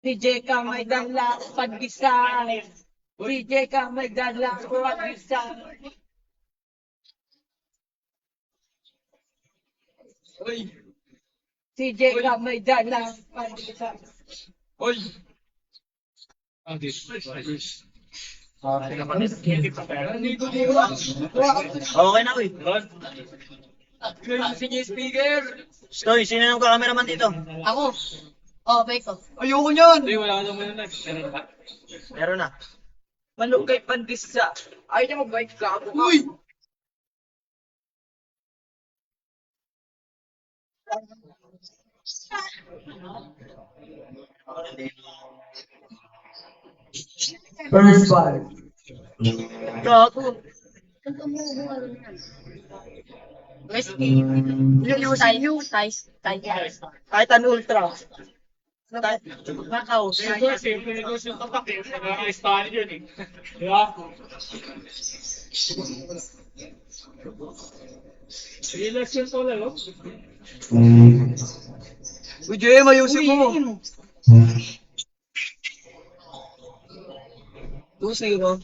DJ ka may dala pag-isa. DJ ka may dala pag-isa. DJ ka may dala pag-isa. Oy! Okay na, uy. Sige, speaker! Stoy, sino yung cameraman dito? Ako. Oh, Beko. Ayoko niyan! Hindi, wala ka naman na. Meron na. Malugay pandisa. Ayaw niya mag-bike ka ako. Uy! First five. Gago. Guys, yung size. Titan Ultra. Nakaw. Siyempre, yung tapak eh. Nakaka-style yun eh. Di ba? Relax yun pala, no? Uy, Jem, ayusin mo. 2-0.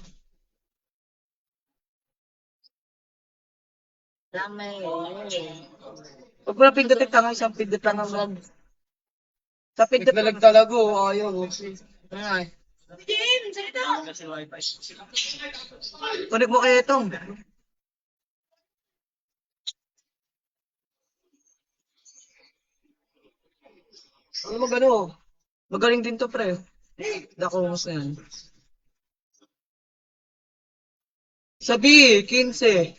Huwag mo na pindutin tanga, isang pindut lang ang vlog. Sa pindut talaga, ayaw. Ay. Jim, salita! Kunik mo kayo itong. Ano mo gano? Magaling din to, pre. Dako mo sa yan. Sabi, 15.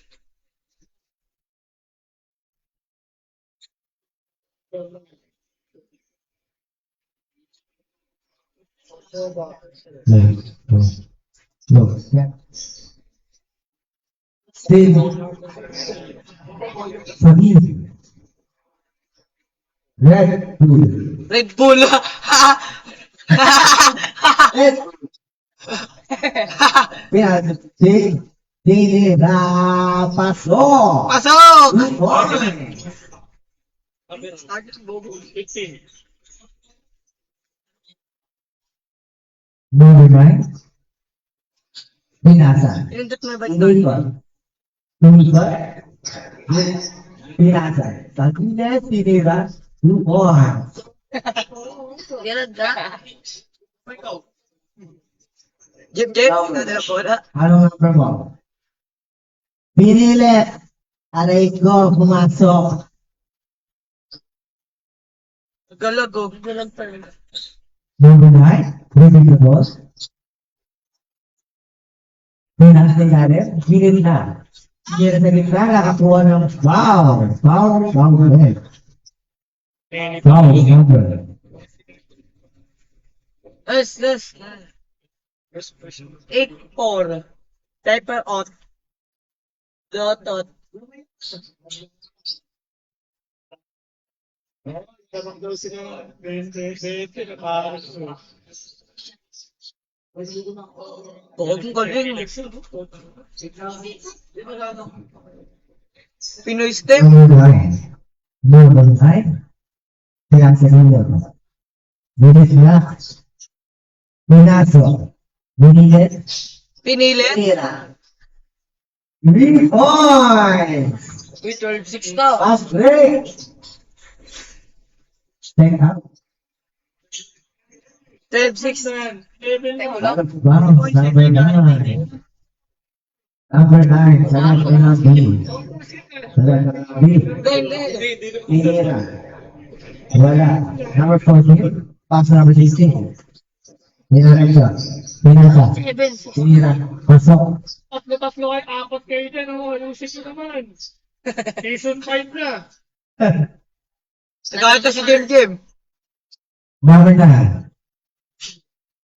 No, yeah. Steve. Sabi. Red Bull. Red Bull! Pinag-sig. Dili na pasok. Pasok! Number 9. Pinasa. Pinindot mo ba ito? Number 1. Pinasa. Sabihin tinira. 2 points. Ganun ka. Jim, nadala po na. Ano number mo? Pinili. Aray ko, pumasok. Galag, oh. Galag talaga. Number 9. Ready the boss. Pinasa natin. Pinili na. Pinili sa gitna. Nakakuha ng foul. Foul number. Foul number. Yes. 8-4. Diaper out. Dot. Dapat daw sila 20 na Huwag galing. Pinoy step. Number 9. Number 9. Pinasa nila. Bilis na. Pinasok. Binilit. Pinilit. Tira. 3 points. Uy, 12-6 na. Fast break. Check out. 12-6. Bounce. Number 9. Number 9. Sarap na ng B. Sarap na ng B. Tira. Wala. Number 14. Pass number 16. Pinasa. Tira. Pasok. Tatlo kayo, apat kayo dyan, oh. Ayusin nyo naman. Season 5 na. Nagalit na si Jim. Number 9.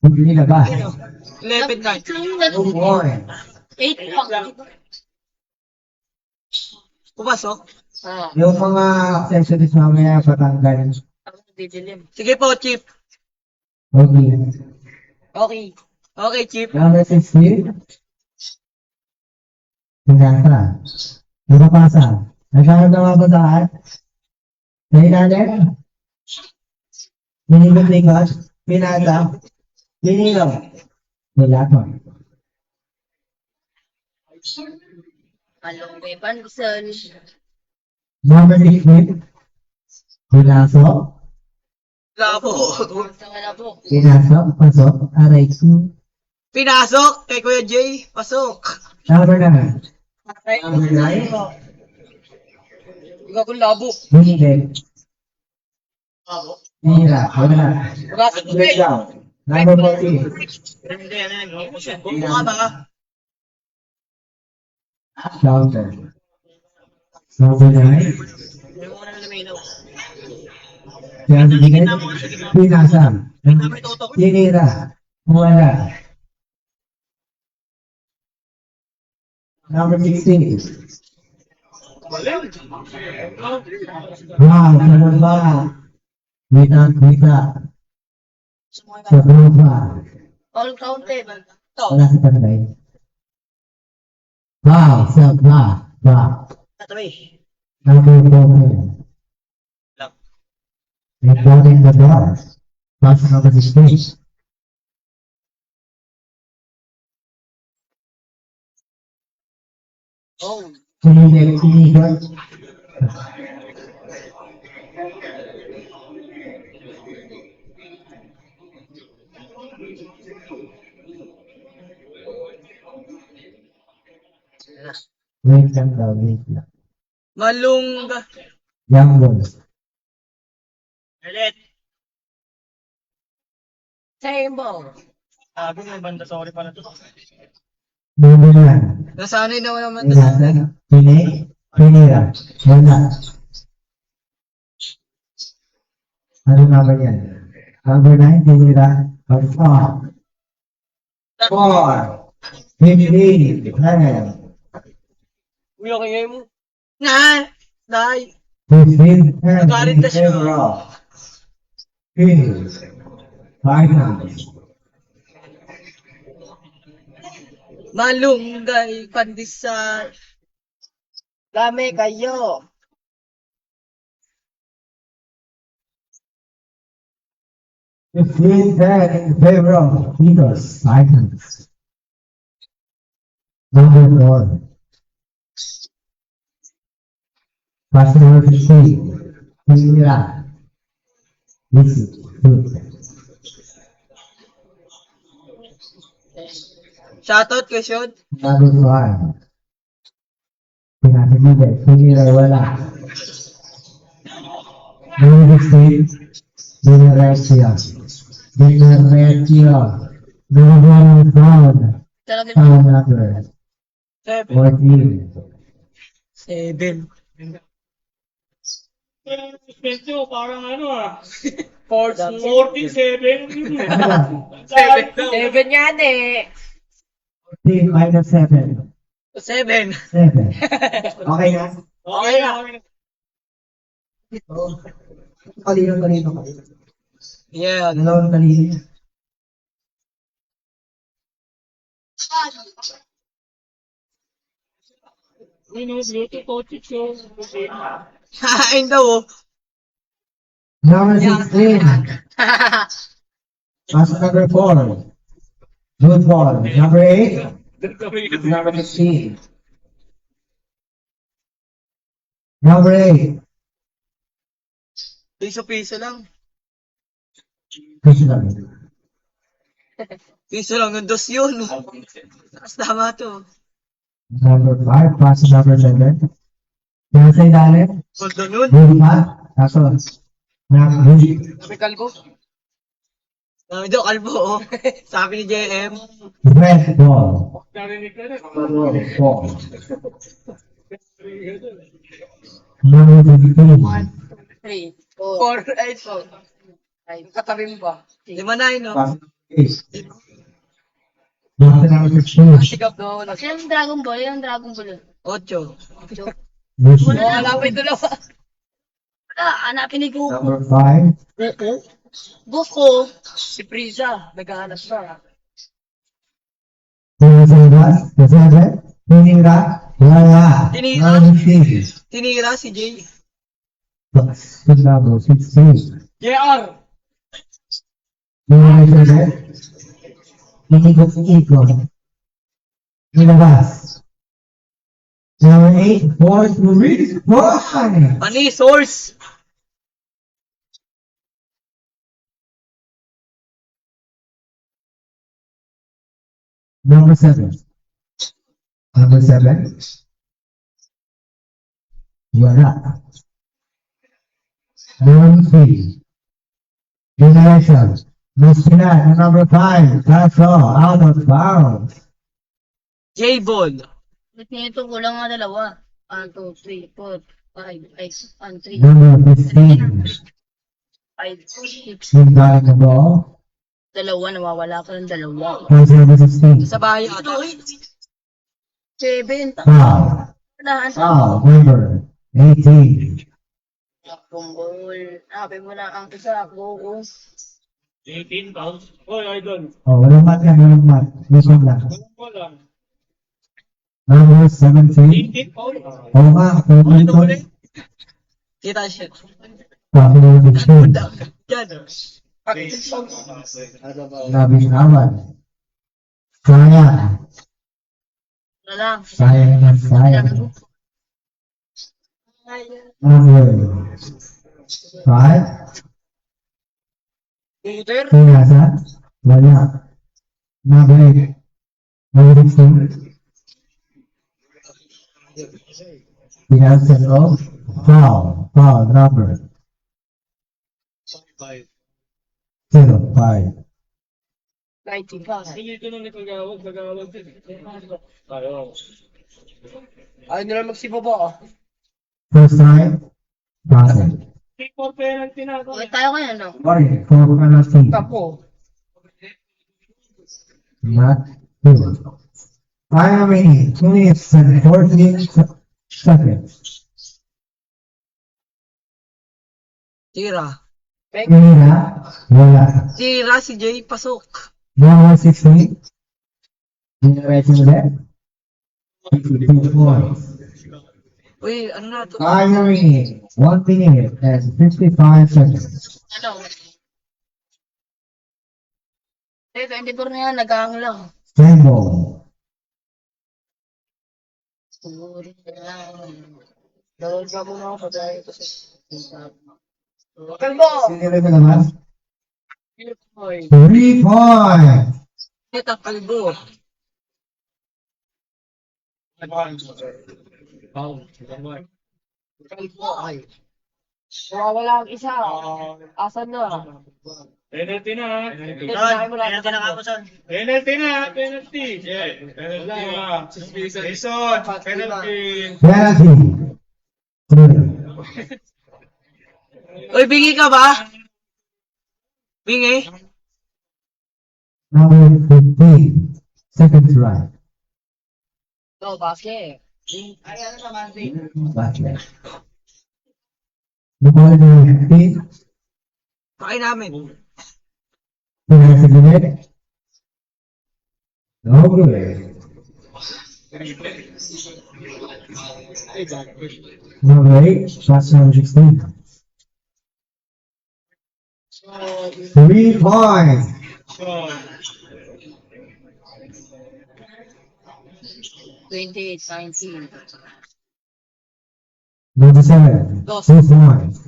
Hindi na ba? 11-9. 2 points. 8 Pumasok? Yung mga accessories mamaya patanggal. Sige po, Chip. Okay. Okay, Chip. Number 16. Pinasa. Napapasa. Nagkaroon na mabasahan. Sa ilalim. Minibot likod. Pinasa. Pinilo. Wala pa. Along may pansan. Number 18. Pinaso. Labo. Sa wala po. Pinasok. Pasok. Aray ko. Pinasok kay Kuya Jay. Pasok. Number 9. Number 9. Ikaw kung labo. Hindi. Hira. Wala. Pasok ko eh. Breakdown. Number 14. Hindi, ano yan. Bumbo ka ba? Counter. Number 9. Hindi mo na luminaw. Yan, bigay. Pinasa. Number tutok. Tinira. Wala. Number 16. Wow, ano ba? Wita. Sa ba? All counted. Wala sa tanday. Wow, sa ba? Tatabi. Number 14. Lang. Recording the door. Class number 16. Oh. Kinilig. Wait lang daw, wait lang. Malungga. Young boys. Ulit. Same ball. Sabi mo, banda sorry pa na to. Number 9. Nasanay na naman. Pinasa. Pinira. Wala. Ano number yan? Number 9, pinira. Ang 4. 15. 10. Uy, okay mo. Na! Nay! 15. 10. Nagalit na siya. 5. Malunggay, pandesal. Dami kayo. In favor of Peter's items. Number 4. Question number 15. Pinira. This is good. Shoutout kay Sean. Number 5. Pinatibigay. Pinira wala. Number 16. Dinaretsia. Number 1 found. Talaga Found number 14. 7. Suspenso, parang ano ah. 14. 47. 7 yan eh. 14 minus 7. 7. 7. Okay na? Okay na. Kanino. Yeah. Dalawang kanino. Bluetooth coach show. Hahain daw oh. Number 16. Pass number 4. Good ball. Number 8. Number 16. Number 8. Piso-piso lang. Kasi lang. Piso lang yung dos yun. Tapos tama to. Number 5. Pass number 7. Kaya sa ilalim. Kondo nun. Good pa. Kaso. Good. Sabi kalbo. Sabi daw kalbo oh. Sabi ni JM. Red ball. Narinig ka na. Number 4. Number 15. 3, 4, 8, 5, katabi mo ba? 5-9 no? Pass 8. Number 16. Sigap doon. Yung Dragon Ball, yung Dragon Ball. 8. This Oo, hanapin dalawa. Hanapin ni Goku. number 5. Goku. Si Frieza, naghahanap siya. Tinira. Wala. Tinira? Number 6. Tinira si Jay. Number 16. JR! Generation Z. Ikot-ikot. Ilabas. Number 8, 4, 3, 1. Pani, source. Number 7. Number 7. Wala. Number 3. Generation. Mustinat, number 5. That's all. Out of bounds. J-Ball. Ba't nito kulang nga dalawa? 1, 2, 3, 4, 5, 1, 3, Number 15. 5, 6. Big got the ball. Dalawa, nawawala ka ng dalawa. Who's number 16? Sa bahay ata. 7. Foul. Wala. Foul. Number 18. Kumbol. Habi mo na ang isa. Go. 18 pounds. Hoy, idol. Oh, walang mat yan, walang mat. Mission lang. Wala. Number 17. 18 pounds. Oo nga, Ulit, ito. ulit. Kita siya. Tapos number 16. Yan. Labing awan. Sayang. Wala lang. Sayang na sayang. Number 5. Peter. Pinasa. Wala. Number 8. Number 16. Pinasa ko. Foul. Foul number 05. 90 pa. Hindi ito nung nagagawag din. Ayaw. Ayaw nila magsibaba. First time. Nothing. Take for penalty na ako. Okay tayo ngayon, no? Sorry, for penalty. Tapo. Not good. Time remaining 2 minutes and 14 seconds. Tira. Mira, wala. Tira si Jay, pasok. Number 16. Generation Z. 2 points. Uy, ano na to? Time remaining 1 minute and 55 seconds. Ano? 24 na yan, nag-aang lang. Symbol. Suri na lang. Dawal ka muna ako dahil kasi. Kalbo! Sinili ko naman. 3 3 points. Kita kalbo. Kalbo ay. Wala ang isa. Asan na? Penalty na. Penalty na ako, son. Penalty na. Penalty. Penalty na. Jason. Penalty. Penalty. 3. Uy, bingi ka ba? Bingi? Number 15. Second try. Go, basket. Basket. The ball number 15. Kain namin. Pinasa gilid. No good. Number 8. Shots number 16. 3 points. 28-19. Number 7. 2 Dos. points.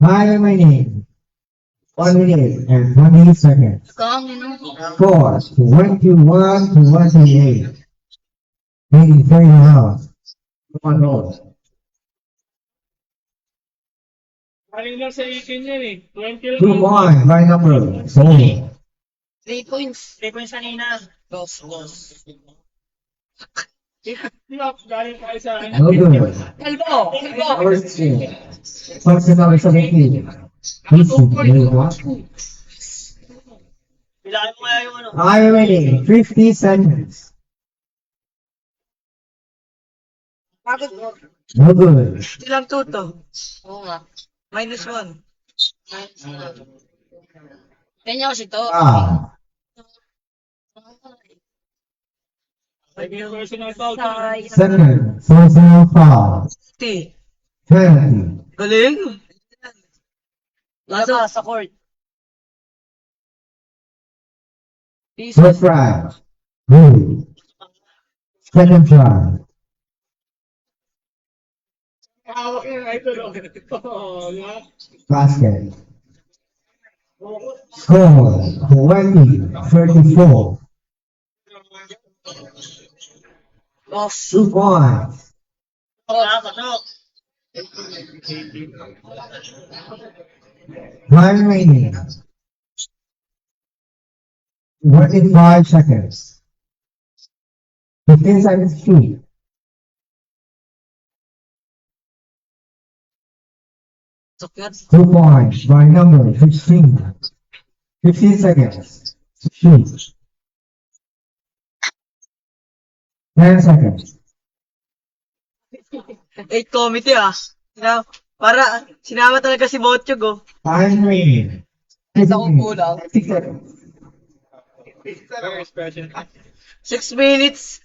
Time remaining 1 minute and 20 seconds. Kang, yun, Score 21 to 28. 83 now. 1 goal. Galing lang sa 18 yan eh. 20 lang. 2 points by number. Sorry. 3 points. 3 points kanina. Dos. Galing pa sa akin. No good. Kalbo! Number 16. Person number 17. Easy. Bilangin mo kaya yung ano. Time remaining 50 seconds. Bakit? No good. Ilang tuto? Oo nga. -1. Kanya kasi to. Ah. Personal foul. Second. Personal foul. T. Penalty. Galing. Nasa sa court. First try. Blue. Second try. Hawak yung idol. Oh, di ba? Basket. Score 20-34. Loss. 2 points. Pasok. Time remaining. 25 seconds. 15 seconds to shoot. Sakyan. 2 points by number 16. 15 seconds to shoot. 10 seconds. 8 committee ah. Sinama talaga si Botchog oh. Time remaining. Isa kong kulang. 6 seconds. Very special. 6 minutes.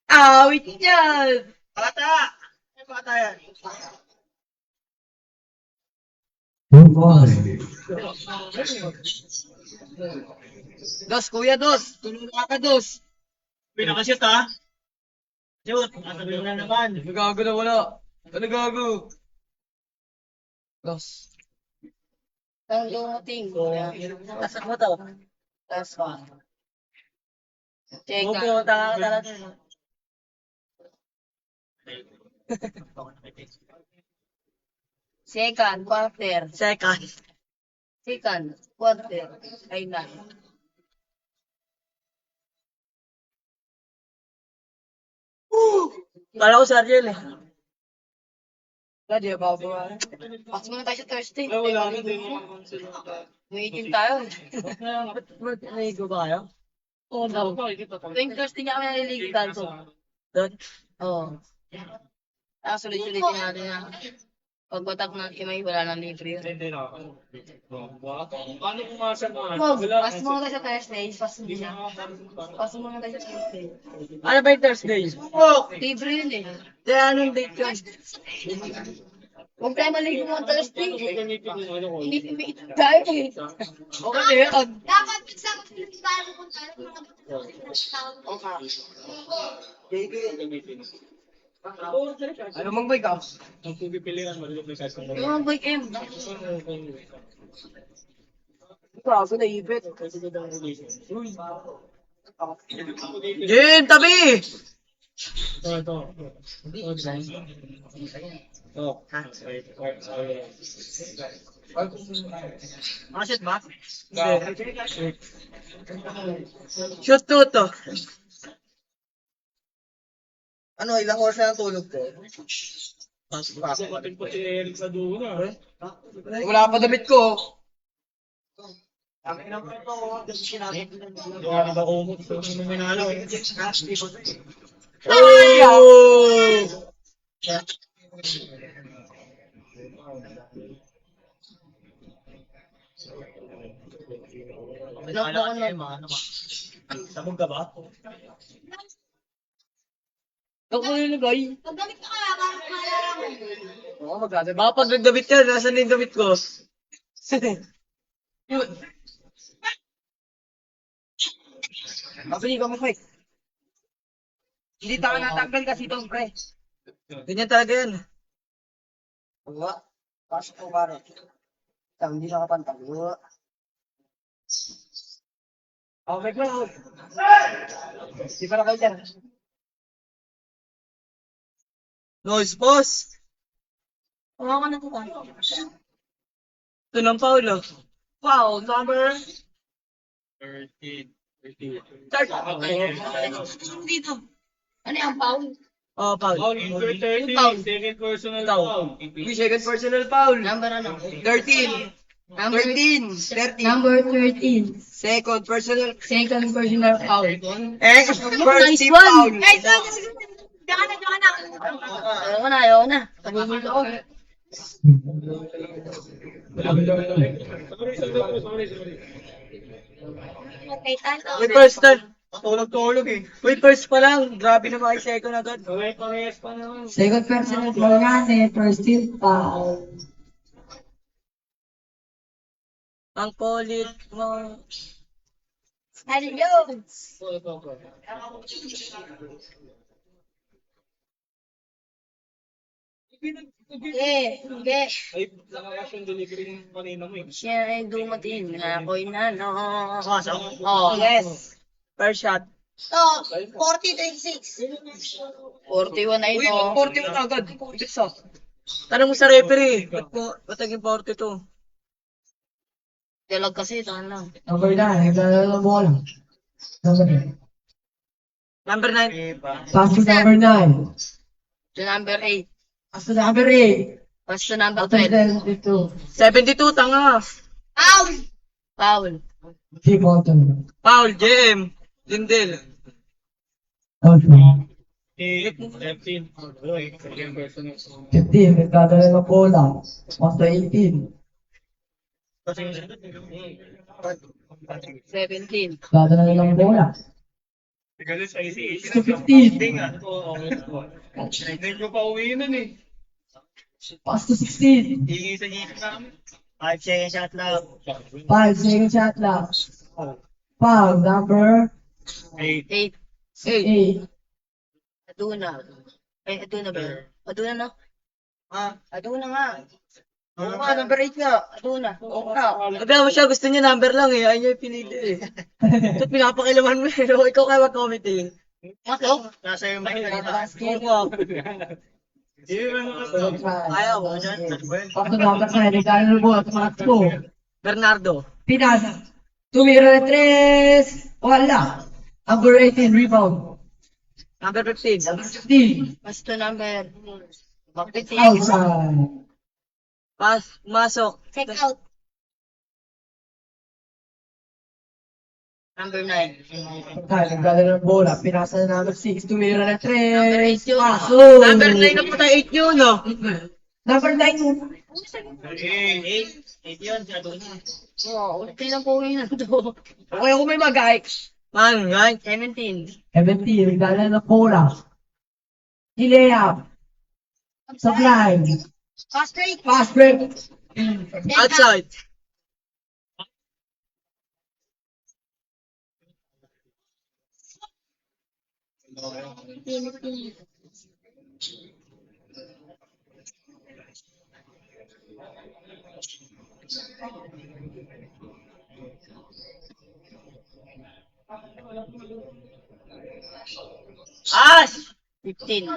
Awit yan! Bata! May bata yan. 2 points. Dos, kuya, dos. Tulungan ka, dos. Pinakashoot ha. Shoot. Nasabi mo na naman. Nagago na wala. Ano gago? Dos. Ang dumating. Tasak mo to. Last one. Check Okay, out. tanga ka talaga. Second, quarter. Second. Second, quarter. Ay na. Kala ko si Ariel eh. Kaya di ba ba? Pas muna tayo sa Thursday. Ay, wala na din. May itim tayo. Ba't naigo ba kayo? Oo, daw. Pakikita ko. Tuwing Thursday nga kami naliligitan. So, Doon? oo. Sulit-sulitin natin na. Pag batak ng kimay, wala nang libre yun. Hindi na. Paano kumasa na? Wag, Wala. pas muna tayo sa Thursday. Pas muna. Pas muna tayo sa Thursday. Ano ba yung Thursday? Libre yun eh. Kaya anong date yun? Huwag tayo maligo mga Thursday. Gamitin yung ano ko. Hindi tumiitim tayo eh. Okay, yun. Dapat sa tayo pupunta Gamitin. Ano mong boy ka? Ang pipilihan mo, dito may size ng Yung mga boy M. Kaso na ibit. Jin, tabi! Ito. Oh. Makashoot ba? Shoot to. Ano, ilang oras na ang tulog ko? Pasukatin po si Eric sa dulo na. Wala pa damit ko. Kami naman ito. Hindi ba umot sa mga minalo eh. Oh! Sabog ka ba? Ako yung nagay. Pagdamit ka kaya, bakit maalala mo? Oo, magdadamit. Baka pag nagdamit ka, nasan na yung damit ko? Yun. Mabili ka mo, Mike. Hindi tayo natanggal kasi itong pre. Ganyan talaga yan. Wala. Pasok ko pare. Hindi na kapantag. Wala. Okay ko lang. Di pa na kayo dyan. Noise, boss. Huwag ka na ito. Ito ng Paulo. Foul number 13. Start. Dito. Ano yung foul? Oh, foul. Foul number 13. Second personal foul. May second personal foul. Number ano? 13. Number 13. 13. Number 13. Second personal. Second personal foul. First Nice team one. foul. Diyan ka na. Ayaw na. Nabibili ako. Sorry. Okay, tayo. May first time. Tulog eh. May first pa lang. Grabe na mga second agad. Parehas pa naman. Second personal foul natin. First team foul. Ang polit mo. Harry Jones. Sige. Ay, nakakas yung delivery ng kanina mo eh. Siya ay dumating. Ako'y nano. Pasok. Oh, Yes. First shot. So, 40-26. 41 na Uy, ito. 41 agad. Bilis ah. Tanong mo sa referee. Ba't naging 42? Dalag kasi, tanong. Number 9, nagdadala ng bola. Number 9. Number 9. Pass to number 9. To number 8. Pass to number 8. Pass to number Out of 12. 72. 72, tanga. Out. Foul. Keep on to. Foul, JM. Lindel. Okay. 15. 15, nagdadala ng bola. Pass to 18. 17. Nagdadala ng bola. Kasi sa IC. Pass to 15. Medyo pa uwi nun eh. Pass to 16. Hingi sa gilid namin. 5 second shot lang. 5 second shot lang. Foul number 8. 8. Aduna. Ay, Aduna ba? Aduna na? Aduna nga. Oo nga, number 8 nga. Aduna. Oo nga. Sabi mo siya, gusto niya number lang eh. Ayaw niya yung pinili eh. So, pinapakilaman mo eh. No? Ikaw kaya mag-comment eh. Ako? Nasa yung mic kanina. Oo nga. Ayaw. Pass to number 9, nagdadala ng bola. Tumakbo. Bernardo. Pinasa. Tumira na 3. Wala. Number 18, rebound. Number 15. Number 15. Pass to number 15. Outside. Pas, masok. Check out. Number 9. Tayo, nagdadala ng bola. Pinasa na number 6. Tumira na 3. Number 8 yun. Pasok. Number 9 na puta 8 yun, no? Number 9. 8 yun. Sa Aduna. Oo, ulti lang po yun ito. Okay ako may mag-hike. Man, right? 17. 17. Nagdadala ng bola. Hilea. Supply. Fast break. Fast break. Outside. As! 15.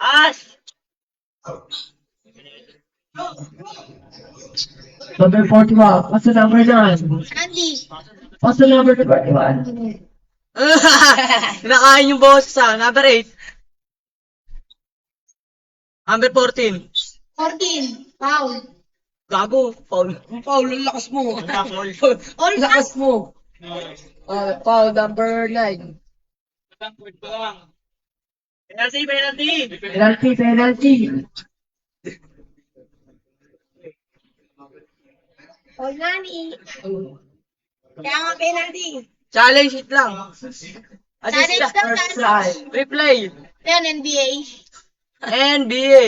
As! Number 41. Pass to number 9. Andy. Pass to number 21. Kinakain yung boss sa number 8. Number 14. 14. Foul. Gago. Foul. Foul, ang lakas mo. All Lakas mo. Foul number 9. Penalty, penalty! Penalty, penalty. All nani. Kaya nga penalty. Challenge it lang. Challenge Assist daw, First challenge. try. Replay. Yan, NBA. NBA.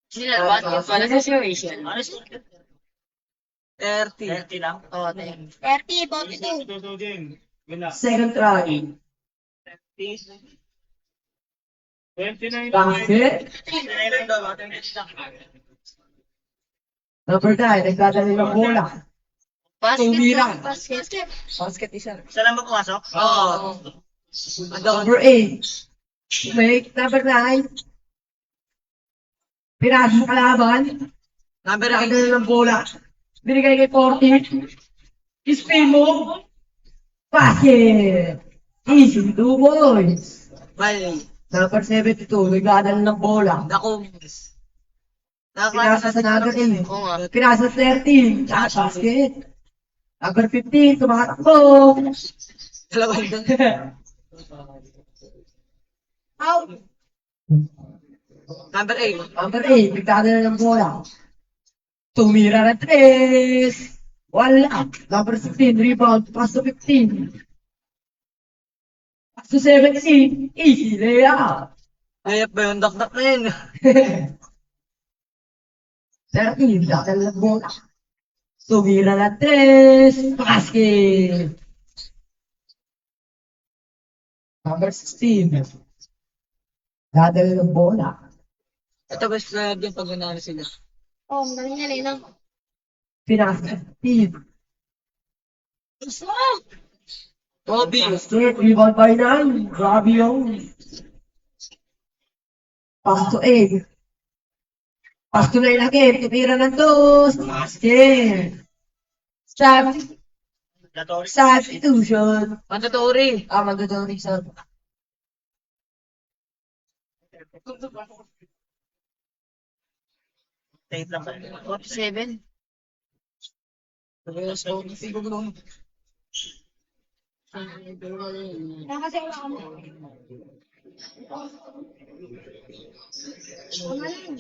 Sino na basketball association? Ano score? 30. 30 lang. Oo, tayo. 30, 42. Ito din. Wala. Second try. 29. Basket. 29 lang daw. Number 9. Nagdadala ng bola. Basket Tumira. lang, basket. Basket isa. Isa lang ba pumasok? Oo. Number 8. Make number 9. Pinasa sa kalaban. Number 8. Nagdadala ng bola. Binigay kay 40. Spin mo. Basket. Easy. 2 points. Mali. Number 72. Nagdadala ng bola. Dako. Pinasa sa number 8. Oo nga. Pinasa sa 13. Basket. Number 15. Tumatakbo. Dalawang doon. Out. Number 8. Number 8. Nagdadala ng bola. Tumira na 3. Wala. Number 16. Rebound. Pass to 15. Pass to 17. Easy layup. Layap ba yung dakdak na yun? 13. Nagdadala ng bola. Tumira na 3. Basket. Number 16. Dadal ng bola. Ito best player din pag nanalo sila. Oh, galing yan eh, no? Pinasa. Steve. Bobby. Straight rebound by 9. Grabe yung. Pass to 8. Pass to 9 again. Tumira ng 2. Basket. Substitution. Mandatory. Mandatory sub. Tape lang ba? 47. Kaya kasi wala ka mo. Tama lang.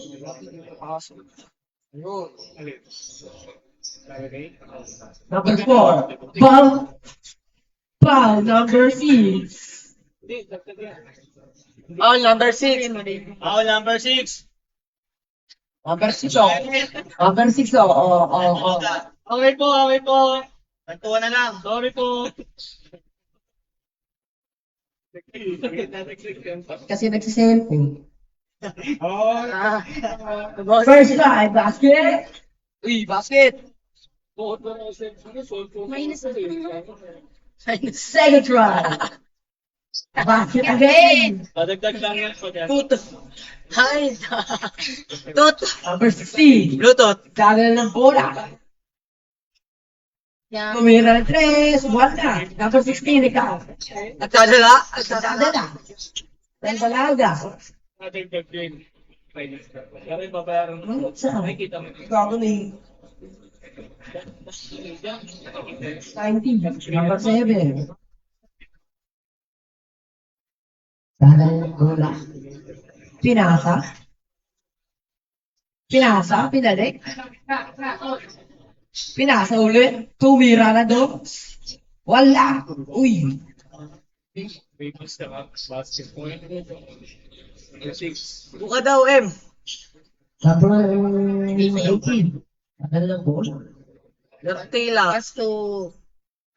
Number 4. Foul number 6. Oh, number 6. Foul number 6. Number 6 oh. Number 6 oh. Okay po. Nagtuwa na lang. Sorry po. Kasi nagsiselfie. Oh, First try, basket. Uy, basket. Minus. Second try. Basket again. Padagdag lang yan po dyan. Tut. Hi. Tut. Number 16. Bluetooth. Dadal ng bola. Yan. Tumira ng 3. Wala. Number 16, ikaw. Nagdadala. Dadala. Dalaga. Padagdag din. Pero ibabayaran mo. Saan? Nakikita mo. Ikaw ni 19. Number 7. Dadal ng bola. Pinalik. Pinasa ulit. Tumira na doon. Wala. Uy. Famous ka ba? Basketball. 6. Buka daw, M. Number 18. Dadal ng bola. Gartila. Pass to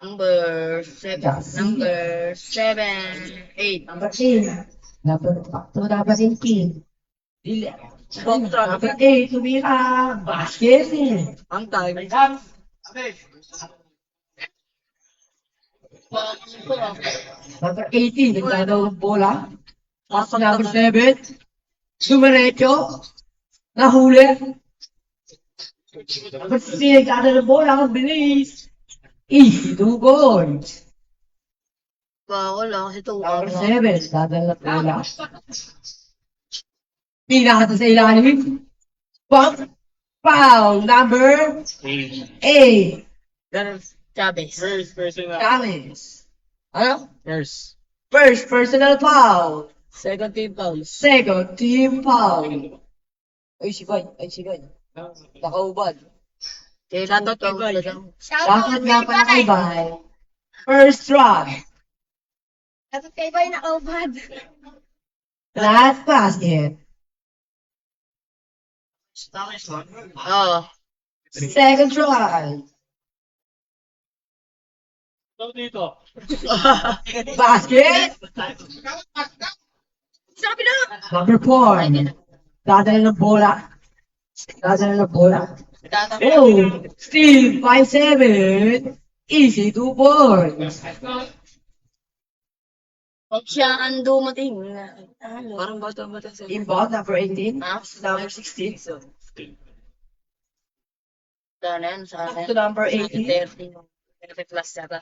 number 7. Number 7. 8. Number 10. Number 18. Dili. Kontra. Number 8. Tumira. Basket. Ang time. Number 18, nagdadaw ng bola. Pass to number 7. Sumarecho. Nahuli. Number 16, nagdadaw ng bola. Ang bilis. Easy, 2 goals. Wala kasi ito. Number 7, nagdadaw ng bola. Pinakata sa ilalim. Pump. Foul. Number 8. Ganun. Chavez. First person na. Challenge. Ano? First. First personal foul. Second team fouls. Second team foul. Ay, si Goy. Nakaubad. Shoutout kay Bay. Dapat nga pala kay Bay. First try. Dapat kayo ba yung nakaubad? Last basket. Oo. Second try. So dito. Basket. Sabi na! Number 4. Dadala ng bola. Oh, still 5-7. Easy 2 points. Pag siya ang dumating. Ano? Parang bata-bata sa Inbound number 18. Ah, Number 16. Sana yan, sana Up yan. to number 18. 30. 30 plus yata.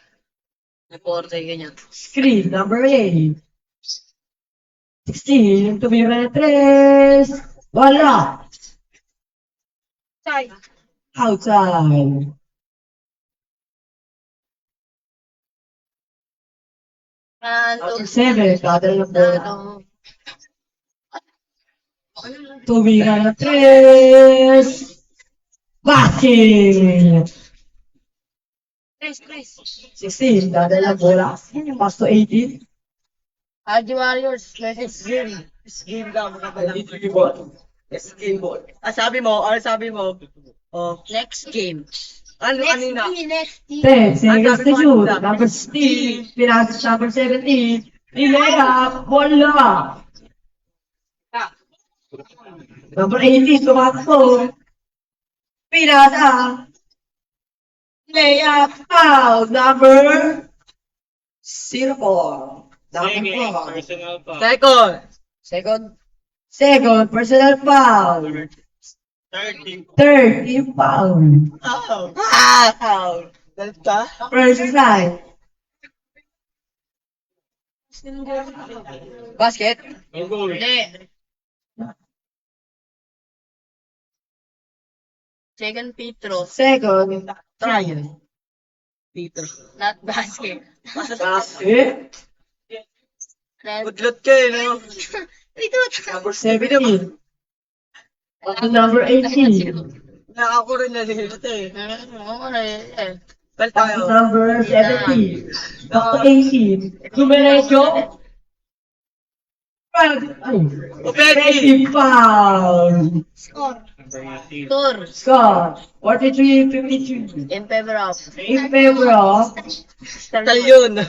May 40 ganyan. Screen number 8. 16. Tumira na 3. Wala. Sorry. Outside. Ano? 7. Dadala ng bola. Ano? Tumira na 3. Basket. Chris. 16. Dadala ng bola. Pass to 18. RG Warriors. Game daw. Game ball. Yes, game ball. Sabi mo. Oh. Next game. Ano Next kanina? D, next D. 10 seconds to Ang sabi ko shoot. kanina. Number 16, pinasok number 17. Ilera, wala. Number 18, tumakbo. Pinasa. Layup out. Number 04. Number 4. Personal pa. Second. Second. Second, personal foul. 30. 30 foul. Out. Galit ka? First side. Basket. No goal. Hindi. Second Petro. Second, trial. Peter. Not basket. Basket. Udlot ka eh, no? Wait, what? Number 17. At number 18. Ako rin nalilito eh. Oo, eh. Bal At tayo. number 17. Number 18. Numerecho. Ay. Opeki! 20 foul. Score. Tour. Score. 43-53. In favor of. In favor of Talyon.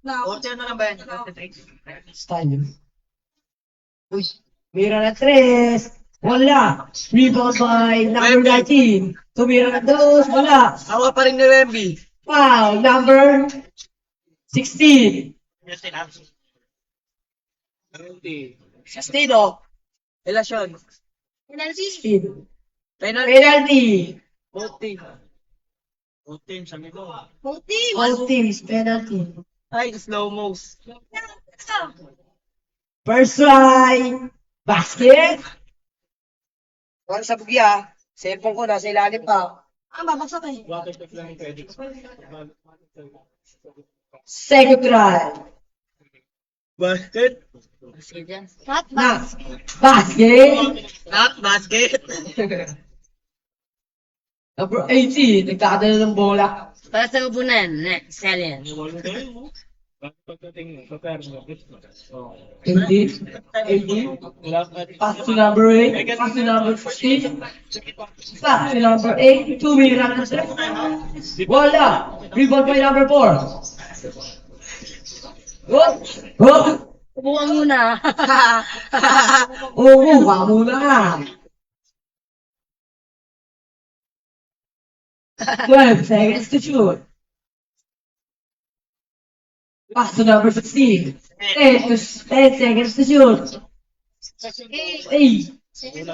Order na lang ba yan? Stallion. Uy. Mira na 3. Wala. Rebound by number 19. Tumira na 2. Wala. Ako pa rin ni Wemby. Foul. Number 16. Sustino. Relasyon. Penalty. 16. Penalty. Penalty. Voting. Team sa middle. Both teams. All teams penalty. Ay, slow-mos. First try. Basket. Huwag sa bugya. Cellphone ko nasa ilalim pa. Ah, babagsak eh. Second try. Basket. Basket dyan. Not Na. basket. Basket. Not basket. Number 18. Nagkakadala ng bola. Para sa upunan. Next. Salian. Pagdating mo, sa termo. Oh. 18. Wala ka. Pass to number 8. Pass to number 16. Pass to number 8. Tumira na siya. Wala. Rebound by number 4. Oh! Oh! Upo ka muna. Oo, muna nga. 12 seconds to shoot. Pass to number 16. 10 seconds to shoot. 8.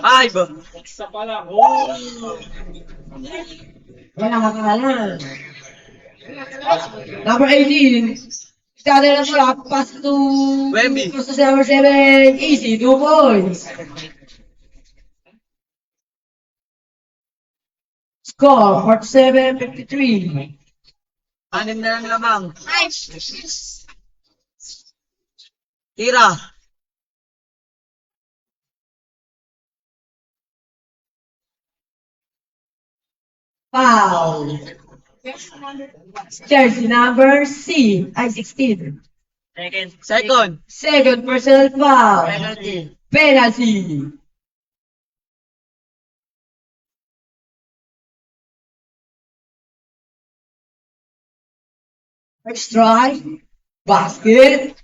Five. Isa pa lang. Oh! Wala ka na. Number 18. Started na siya. Pass to Wemby. Pass to number 7. Easy. 2 points. Score 47-53. Anim na lang lamang. Nice. Tira. Foul. Jersey number C. Ay, 16. Second. Second. Second personal foul. Penalty. Penalty. First try. Basket.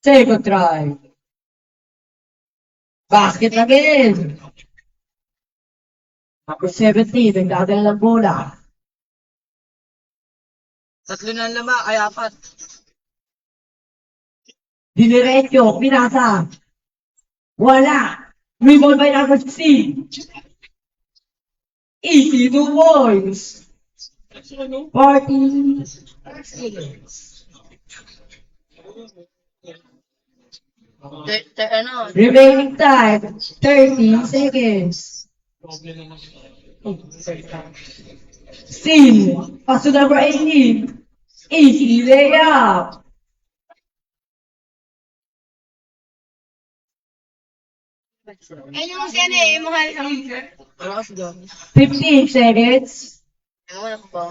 Second try. Basket again. Number 17, nagdadala ng bola. Tatlo na lamang. Ay, apat. Diniretso, pinasa. Wala. Rebound by number 16. Easy 2 points. 40 seconds. Ano? Remaining time, 30 seconds. Steal. Pass to number 18. Easy layup. Ayun yung kasi ano eh, yung mahal ng... Ano kasi doon? 15 seconds. Ano pa?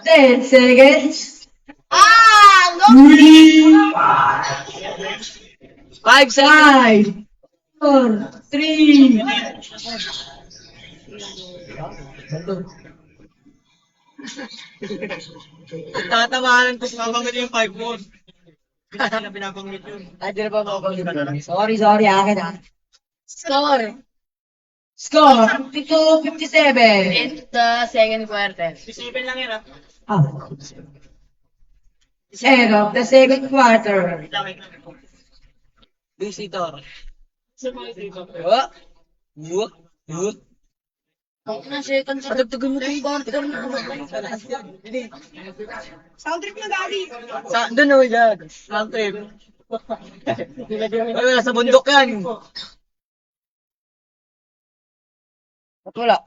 10 seconds. Ah! No! 3, 5 seconds. 5, 3. Tatamahalan ko sa mga yung 5 more. Hindi na pinabanggit yun. Hindi na ba mabanggit? Sorry, akin ah. Score. Score, 52-57. In the second quarter. Isipin lang yun, ha? Ah. End of the second quarter. Wait lang. Visitor. Sa mga dito. Na second quarter. Padagdagan mo yung quarter. Sound trip na gali. Doon o yan. Round trip. Ay, wala sa bundok yan. Ba't wala?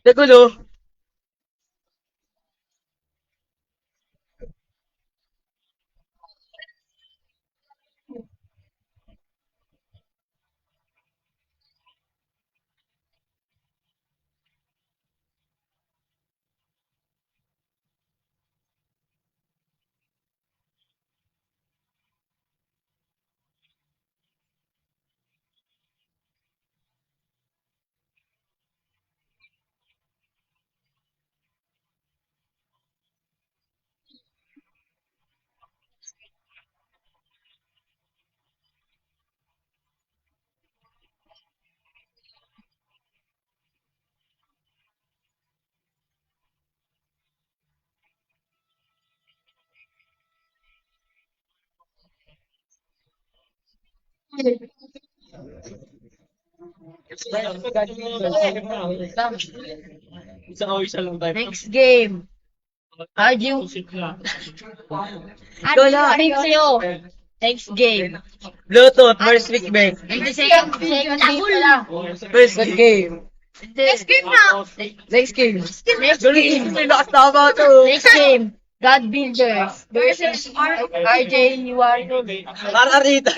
Nagulo. Isa lang tayo. Next game. Arjun. Ano na. yung sa'yo? Next game. Bluetooth versus Big Bang. In the second game pala. First game. Next game na. Next game. Next game. May nakastama to. Next game. God Builders versus RJ Warriors. Margarita.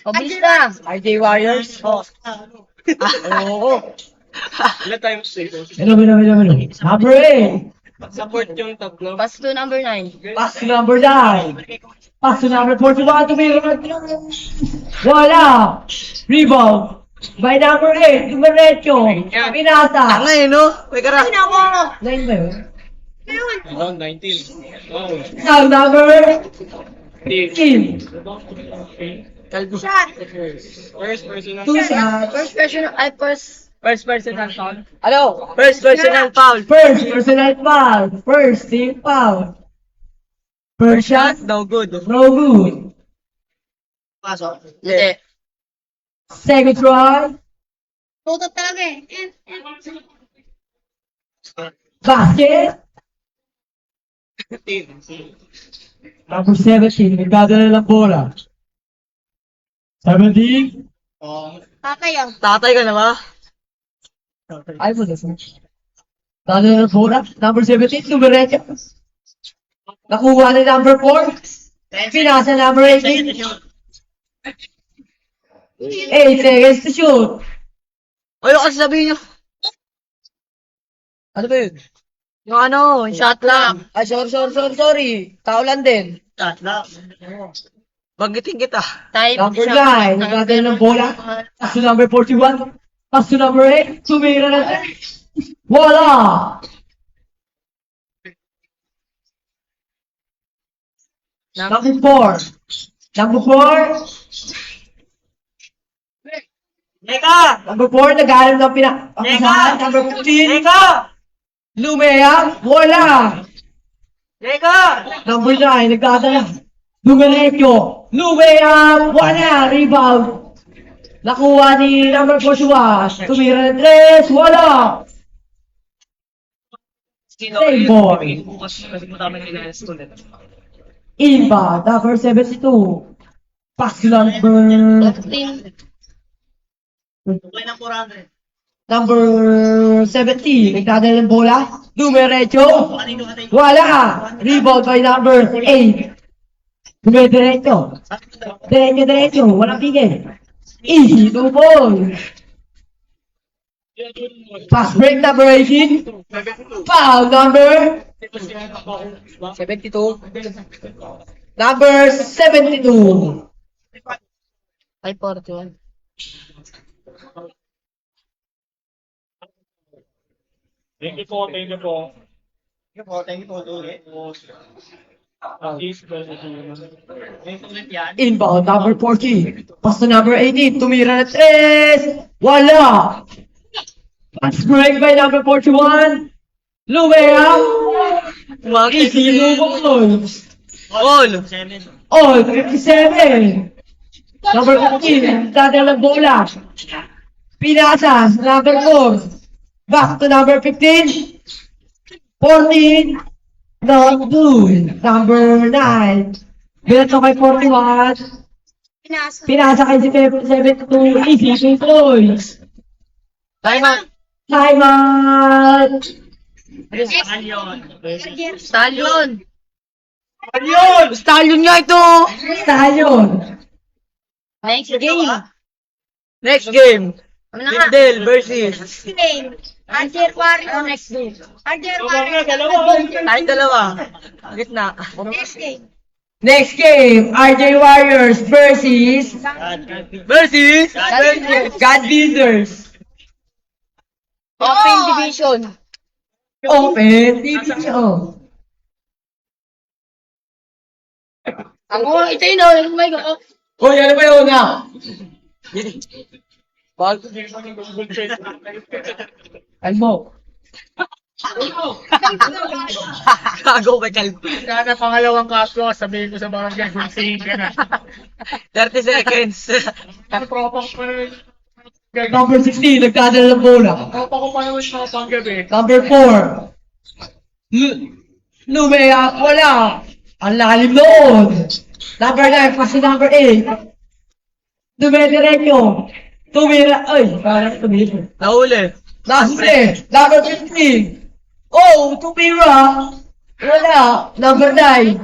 Mabilis na. RJ Warriors. Oo. Ilan times sa'yo? Hello. Number 8. Support yung tatlo. Pass to number 9. Pass to number 9. Pass to number 41 to be Wala. Rebound. By number 8, Dumaretso. Pinasa. Tanga eh, no? May kara. Line ba yun? Around 19. Wow. Now number 15. Kalbo. First person na. 2 shots. First personal foul. Ano? First personal foul. First personal foul. First team foul. First shot. No good. No good. Pasok. Hindi. Second try. Tutot talaga eh. Basket. Number 17. Nagdadala ng bola. 17. Tatay ah. Tatay ka na ba? Ay mo na. Nagdadala ng bola. Number 17. Dumaretso. Nakuha ni number 4. Pinasa number 18. 8 seconds to shoot. Ano kasi sabihin nyo? Ano ba yun? Yung ano, shot lang. Ay, sorry. Tao lang din. Shot lang. Banggitin kita. Type Number shot. 9. Nagdadala ng bola. Pass to number 41. Pass to number 8. Tumira na. Wala! Number 4. Number 4. Neka! Number 4. Nag-aalam ng pinakasahan. Number 15. Neka! Lumea. Wala! Neka! Number 9. Nagdadala. Dumaretso. Lumea. Wala! Rebound. Nakuha ni number 41. Tumira ng 3. Wala! Same boy. Kasi mo tama nila sa school. Inba, number 72. Pass to number 15. Okay ng 400. Number 70, nagdadala ng bola. Dumiretso. Wala. Rebound by number 8. Dumiretso. Diretso. Walang pigil. Easy, 2 balls. Fast break number 18. Foul number 72. number 72. 541. Thank you po, thank you po. Thank you po, ulit. Inbound number 40. Pass to number 18. Tumira na 3. Wala. Fast break by number 41. Lumea. Easy, no balls. All. All, 57. Number 15, dadala ng bola. Pinasa, number 4. Back to number 15. 14. Not good. Number 9. Binato kay 41. Pinasa. Pinasa kay 72. Easy, 2 points. Time out. Time out. Stallion. Stallion nga ito. Stallion. Next game. Next game. Ano na nga? Lindell versus. Game. Under Warrior. Next game. Under Dalawa, dalawa. Warrior. Tayong dalawa. Gitna. Next game. Next game, RJ Warriors versus Versus. God Builders. Open division. Open division. Ako, ito yun, oh my God. Hoy, ano ba yun na? Ball. Ano mo? Gago kay Calvin. Sana pangalawang kaso, sabihin ko sa barangay, hulsihin ka na. 30 seconds. Ang tropang pa rin. Number 16, nagdadala ng bola. Tropa ko pa naman mga panggabi. Number 4. Lumea, wala. Ang lalim noon. Number 9, kasi number 8. Dumediretso. Tumira, ay, parang tumira. Nahuli. Nahuli, number 15. Oh, tumira. Wala, number 9.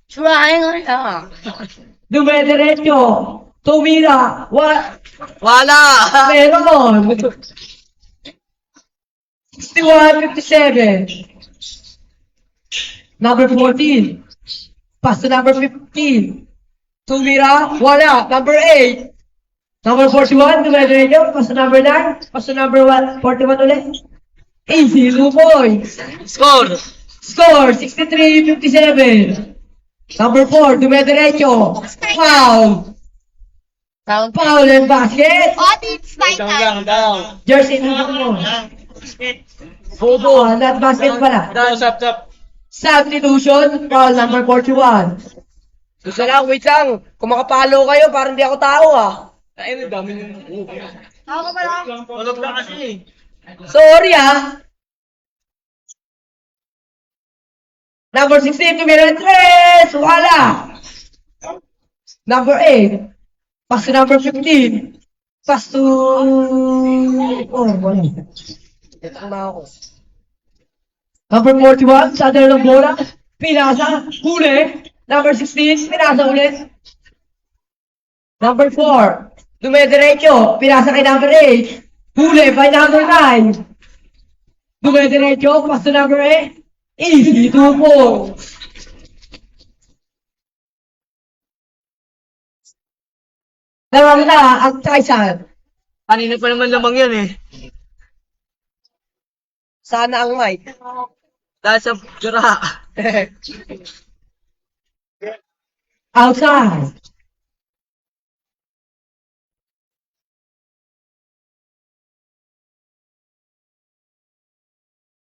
Trying on lang. Dumediretso. Tumira. Wala. Meron. 61-57. Number 14. Pass to number 15. Tumira. Wala. Number 8. Number 41. Dumediretso. Pass to number 9. Pass to number 41 ulit. Easy. 2 points. Score. Score, 63-57. Number 4, Dumediretso. Foul. Sound. Foul and basket. Audits by time. Jersey number mo. Bobo, not basket pala. Tap. Substitution, foul number 41. Gusto lang, wait lang. Kung makapalo kayo, parang di ako tao ah. Ay, ang dami nyo. Ako pala. Tulog na kasi. Sorry ah. Number 16, tumira ng 3. Wala. Number 8. Pass to number 15. Pass to... Oh, wala. Ito na ako. Number 41, sa ng bola. Pinasa. Huli. Number 16, pinasa ulit. Number 4. Dumediretso. Pinasa kay number 8. Huli by number 9. Dumediretso. Pass to number 8. Easy, 2 points. Naman na ang Tyson. Kanina pa naman lamang yan eh. Sana ang mic. Dahil sa jura. Outside.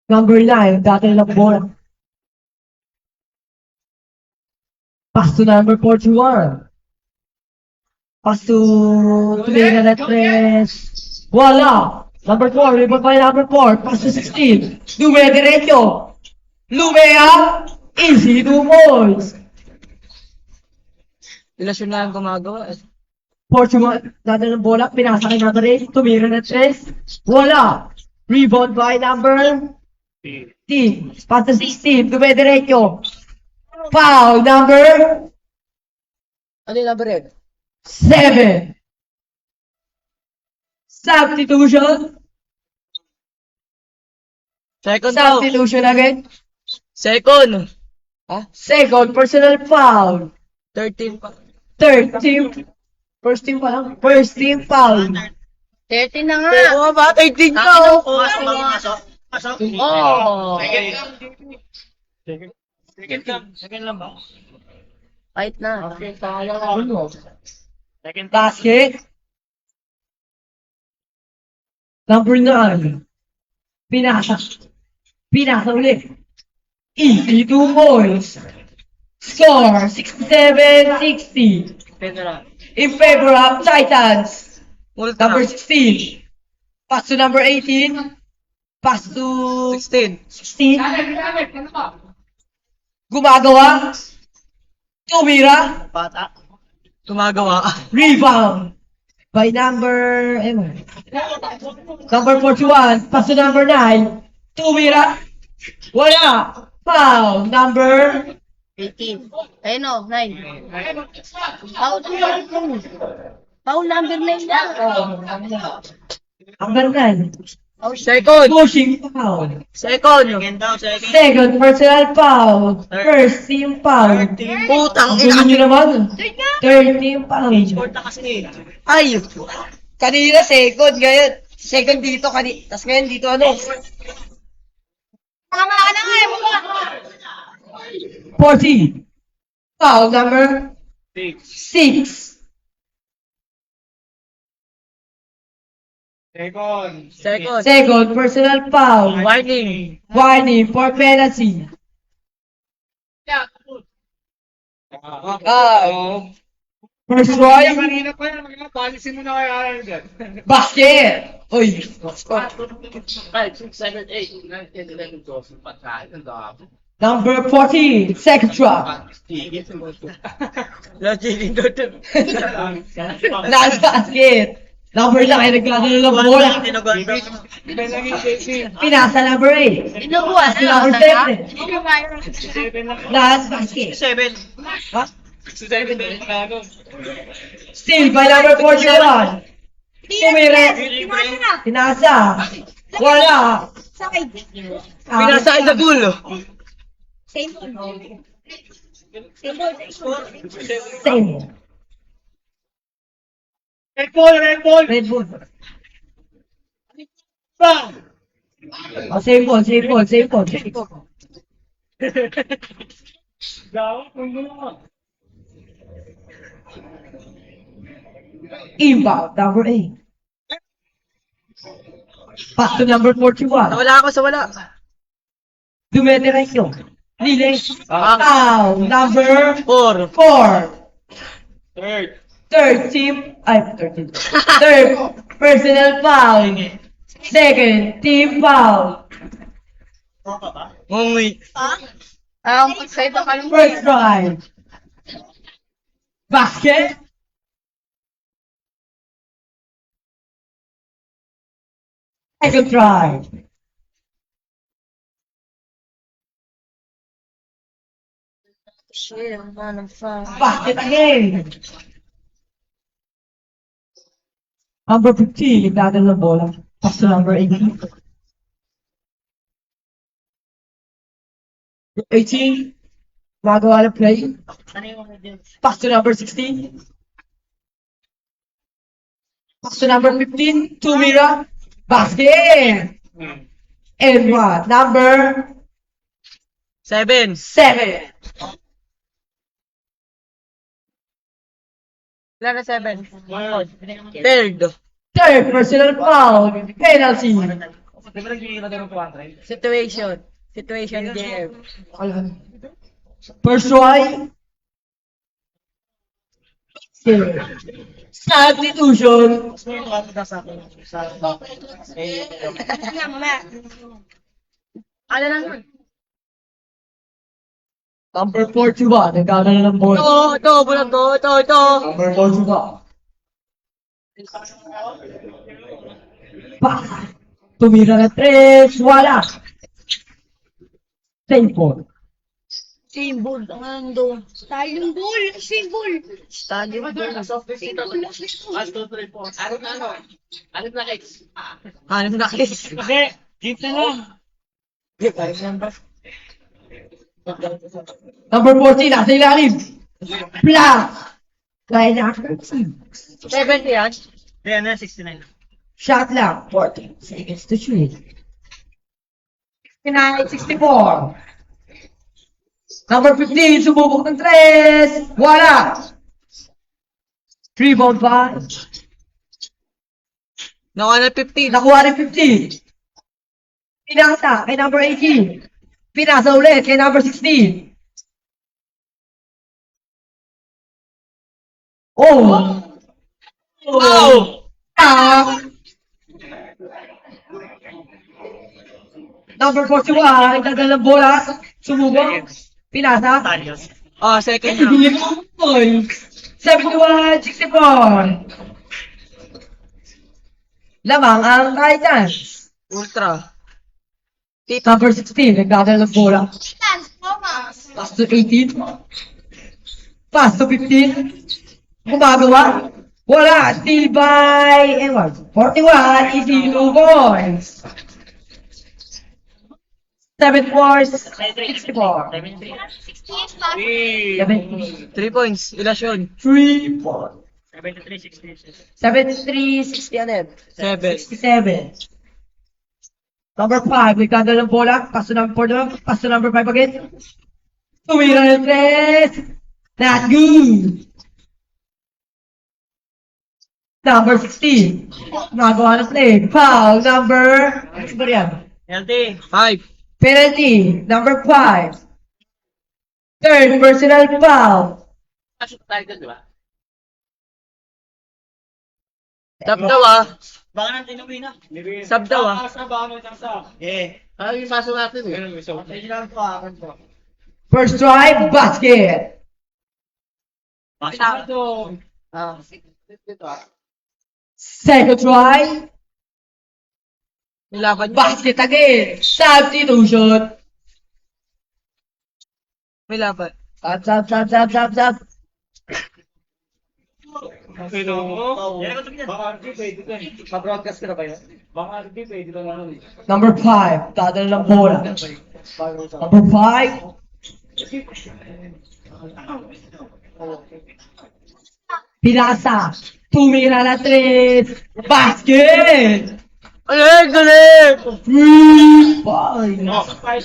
Number 9, dati ng bola. Pass to number 41. Pass to Tumira na 3. Wala. Number 4, rebound by number 4. Pass to 16. Dumediretso. Lumea. Easy, 2 points. Ilasyon na ang gumagawa eh. 41, dada ng bola, pinasa kay number 8, tumira na 3, wala. Rebound by number 15, spot 16, dumediretso. Foul number Ano yung number yun? 7. Substitution. Second daw. Substitution again. Second. Second, personal foul. 13 pa. Third team. First team pa lang. First team foul. 13 na nga. Oo ba? 13 ka oh. Pasok. Oh. Second lang ba? Fight na. Basket. Number 9. Pinasa. Pinasa ulit. Easy 2 points. Score 67-60. In favor of Titans. Number 16. Pass to number 18. Pass to 16. 16. Gumagawa. Tumira. Bata. Tumagawa. Rebound. By number, number 41. Pass to number 9. Tumira. Wala. Foul. Number 18. Ayun o, 9. Foul number 9. Foul number 9 na. number 9. Second. Pushing foul. Second. Second daw, second. Second, personal foul. First team foul. Putang Ang gulo ina. nyo naman. Third team foul. Sport na kasi. Ay. Kanina second. Ngayon. Second dito. Tapos ngayon dito ano. Tama ka na nga eh. 14. Foul number 6. Second. Second. Second, personal foul. Warning. Warning for penalty. First Kaya try. kanina pa yan. Palisin mo na kaya yan dyan. Basket. Uy. 5, 6, 7, 8, 9, 10, 11, 12. Pagkain ng dami. Number 14. Second drop. Lagi doon. Last basket. Number 9. Nagkakaroon ng bola. Iba lang yung JC. Pinasa number 8. Inubuan na Number lang. 7. 7 lang. Last basket. 7. Ha? 7 din na ako. Still by number 41. Tumira. Pinasa. Wala. Sakay. Pinasa sa pool. Same. Same. Red ball, red ball. Red Bull. Bang! Oh, same ball, same ball, same ball. Same ball. Daw, kung gulo. Inbound, number 8. Pass to number 41. Wala ako sa wala. Dumediretso. Liles. Foul, number 4. 4. Third. Third team, third personal foul. Second team foul. Ngungi. Ang excited ka lang. First try. Basket. Second try. Shit, ang manang foul. Basket again. Number 15, nagdadala ng bola. Pass to number 18. 18, magawa ng play. Pass to number 16. Pass to number 15, Tumira. Basket! And what? Number 7. 7. Wala na 7. Third. Third personal foul. Penalty. Situation. Situation game. First try. Substitution. Ano lang yun? Number 41, nagkakaroon ng bola. Ito, bulag to. Ito. Number 41. Pass. Tumira na 3. Wala. Tempo. Symbol. Ang ando. Stallion ball. Symbol. Stallion ball. Symbol. Hanap na kiss. Hindi, gift na lang. Number 14, nasa ilalim. Black. Kaya na. 70 yan. Ayan na, 69. Shot lang. 14 seconds to shoot. 69, 64. Number 15, sumubok ng 3. Wala. 3.5. Nakuha na 50. Nakuha rin 50. Pinasa kay number 18. Pinasa ulit kay number 16. Oh! Wow! Ah! Number 41, nagdadalang bola. Sumubok. Pinasa. Talios. Oh, second na. Ibigay ko ang points. 71, 64. Lamang ang Titans. Ultra. Number 16, nagdadala ng bola. Titans. Thomas. Pass to 18. Pass to 15. Gumagawa. Wala. Steal by Edwards. 41, easy 2 points. 7 4, 64. 16. 3 points. Ilasyon. 3 points. 73, 66. 73, 60 ano yun? 7. 67. Number 5, nagdadala ng bola. Pass to number 4 naman. Pass to number 5 again. Tumira ng 3. Not good. Number 16. Nagawa ng play. Foul. Number... Ano ba yan? LT. 5. Penalty. Number 5. Third personal foul. Sub daw ah. Baka nang tinuwi na. Sub daw ah. Yeah. Ay, yung paso natin eh. Pwede lang po, akin po. First try, basket. Ah. Second try, May laban niya. basket again. Substitution. May laban. Sub. Yan ako sabihin. Pa-broadcast ka na ba yun? Number 5, dadala ng bola. Number 5. Pinasa. Tumira na 3. Basket. Ay, galing! 3 points.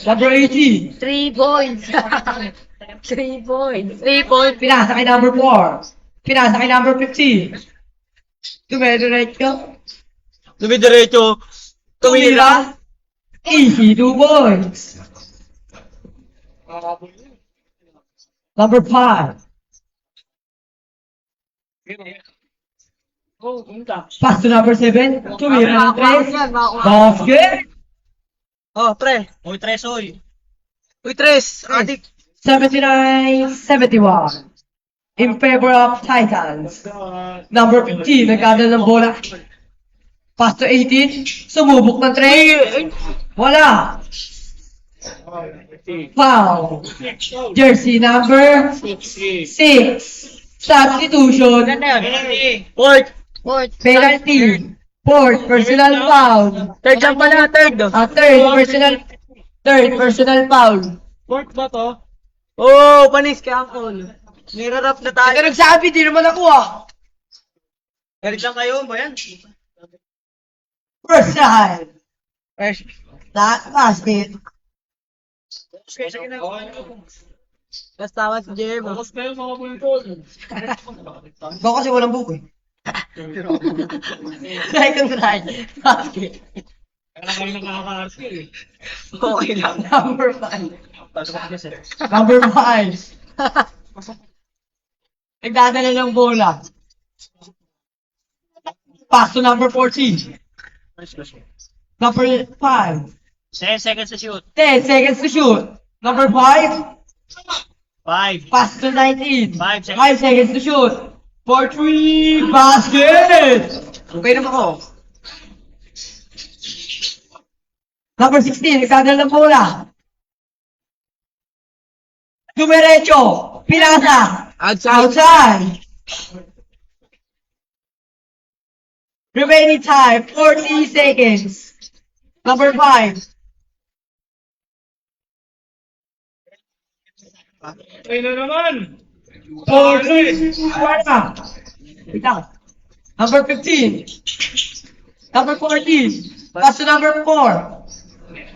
Number 18. 3 points. 3 points. 3 points. Pinasa kay number 4. Pinasa kay number 15. Tumidiretso. Dumidiretso. Tumira. Easy 2 points. Number 5. Pass to number 7. Tumira ng 3. Basket. Oh, pre. Uy, Tresoy. Uy, Tres. Adik. 79-71. In favor of Titans. Number 15, nagdadala ng bola. Pass to 18. Sumubok ng 3. Wala. Foul. Jersey number 6. Substitution. Fourth. Fourth. Penalty. Fourth, personal foul. Third lang pala. Third. Third personal foul. Fourth ba to? Oh, panis ka ako. Nirarap na tayo. Ikaw nagsabi, di naman ako ah. Galit lang kayo, ba yan? First time. Basket. Tapos tama si Jerry mo. Tapos kayo mga bultol. Ikaw kasi walang buko eh. Second try. Basket. Kaya kayo nakaka-arte eh. Okay lang. Number 5. Pasok ako dyan, sir. Number 5. Nagdadala ng bola. Pass to number 14. Number 5. 10 seconds to shoot. 10 seconds to shoot. Number 5. 5. Pass to 19. 5 seconds. 5 seconds to shoot. For 3, basket! Okay naman ako. Number 16, nagdadala ng bola. Dumiretso, pinasa, outside. Remaining time, 40 seconds. Number 5. Ay na naman. 40, wait lang. Number 15. Number 14. Pass to number 4.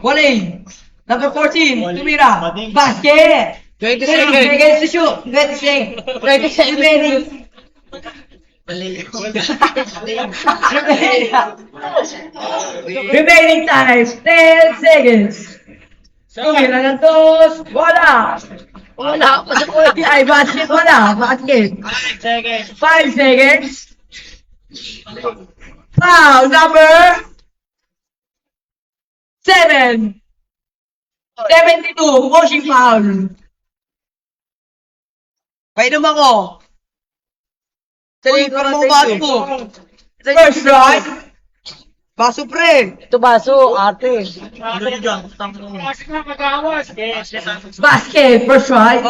Walling. Number 14, tumira. Basket. 20 20 seconds. seconds to shoot. 20 seconds. 20 seconds remaining. Remaining time, 10 seconds. Tumira ng toss. Wala. Wala pa sa point. Ay, basket wala. Basket. 5 seconds. Foul number 7. 72, pushing foul. Painom ako. Uy, parang mo baso. First strike. Baso pre. Ito baso, ate. Kasi na mag-awas. Basket, first strike.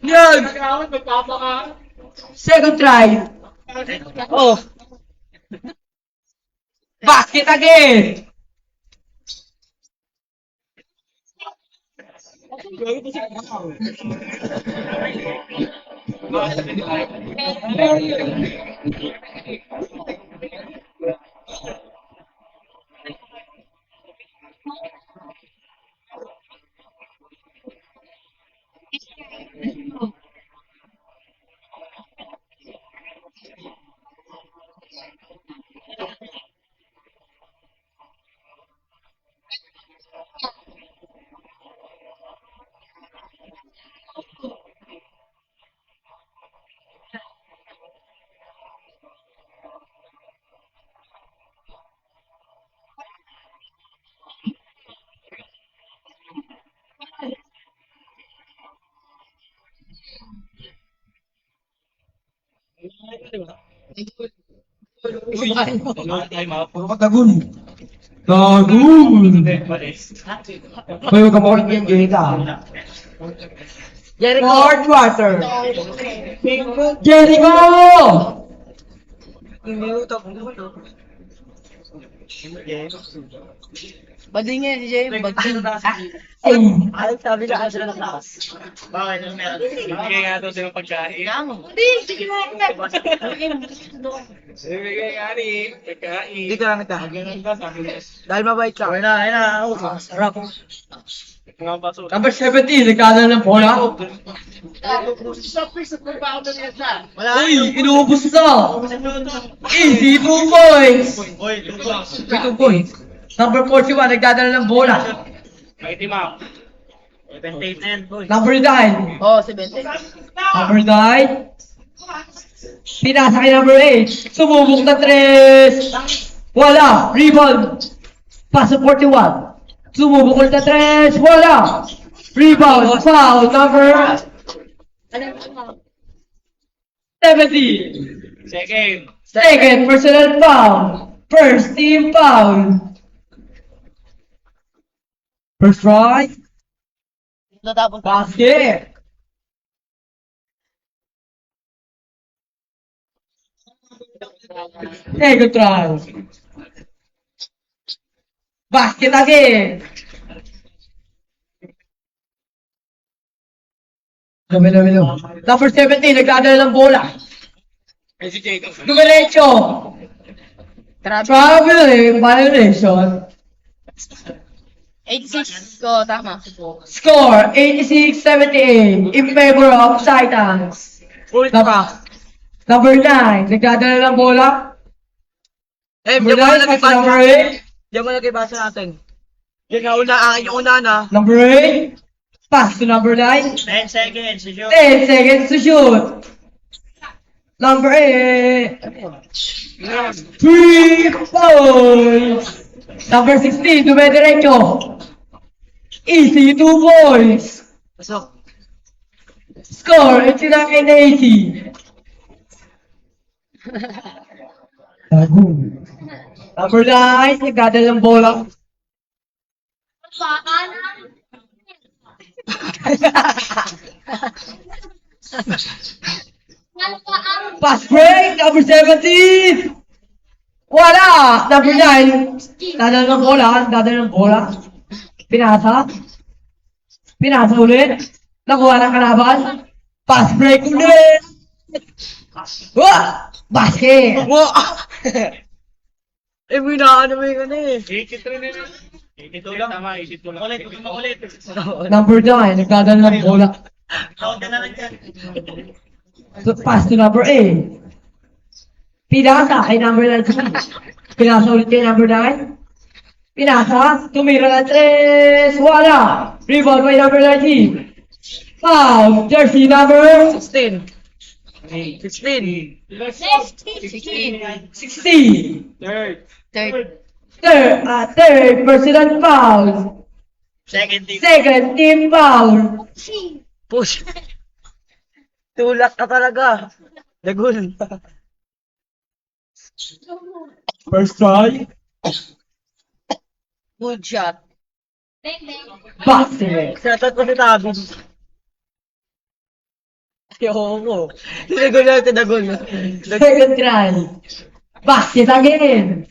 Yan. Mag-awas, magpapaka. Second try. Oh. Basket again. Tagun. Tagun. Kayo ka mo yung kita. Fourth quarter. Jericho! Bading yan si Jay. Bading. Ay, Sabi ka kasi na class. Bakit? Ano meron? Bigay nga daw silang pagkain. Hindi, sige na. Bigay nga ni. Pagkain. Hindi ka lang ito. Dahil mabait ka. Ayun na. sarap. Mga baso. Number 17, nagkala ng bola. Wala. Uy, inuubos na. Easy 2 points. Uy, lupa. May 2 points. Number 41, nagdadala ng bola. May timap. Pentate na yan, boy. Number 9. Oh, 70. Number 9. Pinasa kay number 8. Sumubok na 3. Wala. Rebound. Pass to 41. Sumubok ulit na 3. Wala. Rebound. Foul. Number 70. Second. Second personal foul. First team foul. First strike. Natapon ka. Basket. Second try. Basket again. Number 17, nagdadala ng bola. May si Jacob. Dumiretso. Traveling violation. 86. Oh, tama. Score 86-78 in favor of Titans. Number 9, nagdadala ng bola. Diyan mo na Number 9, pass to number 8. Diyan mo na basa natin. Yan nga, una, ang inyong una na. Number 8, pass to number 9. 10 seconds. Shoot. 10 seconds to shoot. Number 8, 3 points. Number 16, dumidiretso. Easy 2 points. Pasok. Score 89-80. Number 9, nagdadala ng bola. Pass break, number 17. Wala! Number 9, dadala ng bola. Pinasa. Pinasa ulit. Nakuha ng kalaban. Pass break ulit. Wah! Basket! Eh, binaan naman yung ano eh. 83 na yun. 82 lang. Tama, 82 lang. Ulit. Number 9, nagdadala ng bola. Tawag ka na lang dyan. So, pass to number 8. Pinasa kay number 9. Pinasa ulit kay number 9. Pinasa, tumira ng 3. Wala! Rebound by number 19. Foul! Jersey number 16. 16. 16. 16. Third. Third personal foul. Second team. Second team foul. Push. Tulak ka talaga. Dagul. First try. Good shot. Basket. Shoutout ko si Tabi. Ayoko. Tinagol. Second try. Basket again.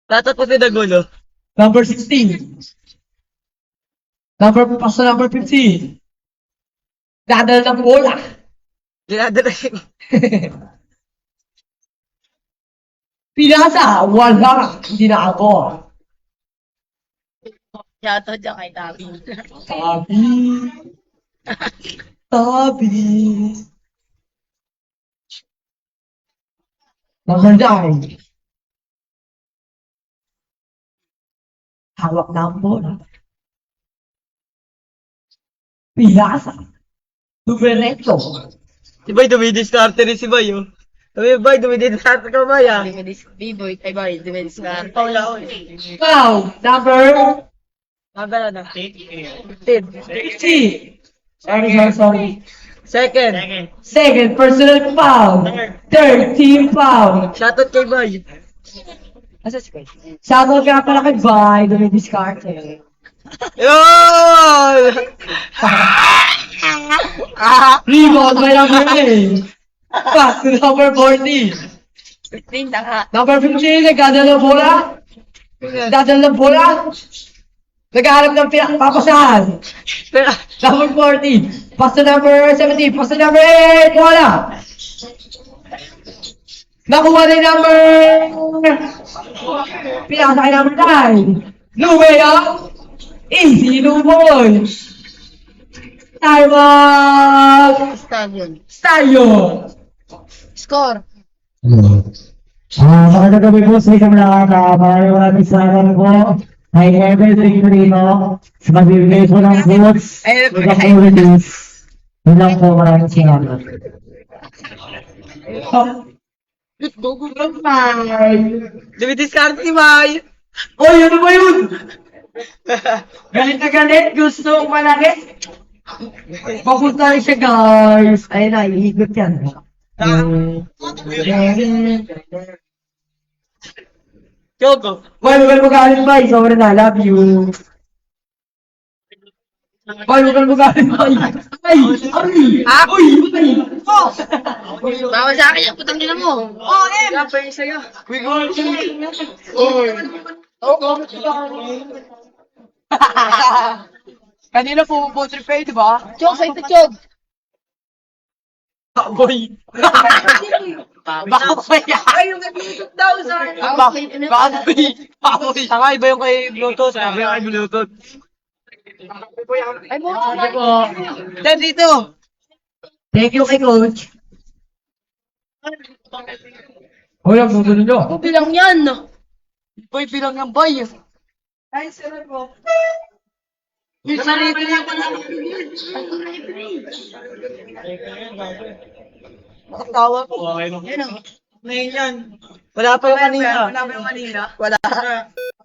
Shoutout ko si Dagulo. Number 16. Pass to number 15. Dadal ng bola. Dinadala yung... Pinasa. Wala. Hindi na ako. Shoutout dyan kay Tabi. Tabi. Number 9. Hawak na ang bola. Pinasa. Dumiretso. Si Bay, dumidiskarte rin si Bay, oh. Sabi, Bay, dumidiskarte ka, Bay, ah. B-boy, ay boy, dimension na. Paula, oh. Foul. Number Number ano? 15. 15. Sorry. Second. Second, personal foul. Third, team foul. Shoutout kay Bay. Asa si Bay? Shoutout nga pala kay Bay, dumidiskarte. Yun! Rebound by number 8. Pass to number 40. 15 na nga. Number 15, nagdadala ng bola. Naghahanap ng papasahan. Number 40. Pass to number 17. Pass to number 8. Wala. Nakuha na yung number... Pinasa kay number 9. Lumeo. Easy, Lumoy. Time out. Stallion. Score. Magandang gabi po sa isang lahat. Maraming salamat po. Kay Ever Trino sa magbibigay po ng votes. Yun lang po, maraming salamat. Dumidiskarte si Bay. Oy, ano ba yun? Galit na galit, gusto ko malaki. Papunta rin siya, guys. Ayun na, iikot yan. Choco. Boy, huwag mo galit, boy. Sorry na, love you. Boy, huwag mo galit, boy. Ay! Uy! Bawa sa akin yung putang ina mo. Oh, M. Kanina po voter pay, di ba? Chog, sa ito, Chog. Boy. Baka ba yan? Ay, yung nag-YouTube daw sa akin. Baka boy. Tanga, iba yung kay Bluetooth. Iba yung kay Bluetooth. Ay, mo. Dad, dito. Thank you kay Coach. Hoy, ang susunod nyo. Bilang yan. Boy, bilang ng boy. Ay, sir po. Yung sarili niya pala. Nakatawa ko. Ngayon yan. Wala pa yung kanina. Wala ba yung kanina? Wala.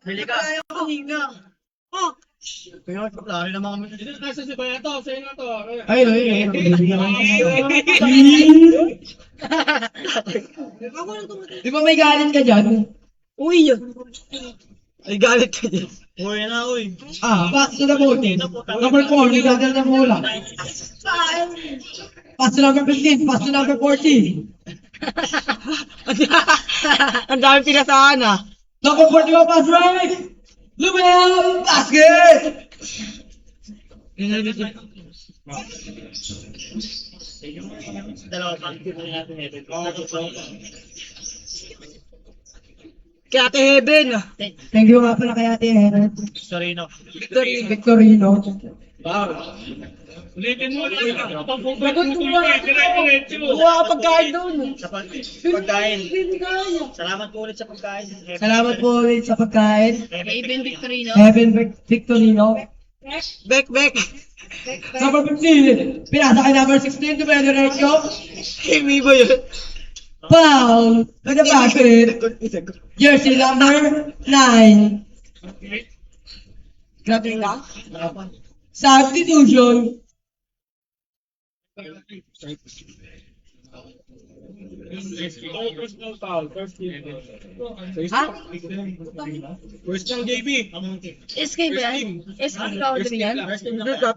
Bili ka. Wala yung kanina. Oh, Lari naman kami. Nasa si Bayato, sa'yo na to. Ay. Di ba may galit ka dyan? Uy! Ay, galit ka dyan. Uy, na, uy. Pass to the voting. Number 4, nagdadala ng bola. Pass to number 15, pass to number 14. Ang dami pinasahan ah. Number 41, pass right! Lumel! Basket! Dalawa pa. Kaya Ate Heaven. Thank you nga pala kay Ate Helen. Sorry, no. Victorino. Ulitin mo ulit. Diretso. Buha ka pagkain doon. Sa pagkain. Salamat po ulit sa pagkain. Salamat po ulit sa pagkain. Raven Victorino. Heaven Victorino. Bek. Number 15, pinasa kay number 16, Dumediretso. Kimi ba yun? Foul! With the basket. Jersey number 9. Grabe na. Substitution. Personal foul. First team. Ha? First lang, JB. SK ba yan? SK ka order yan?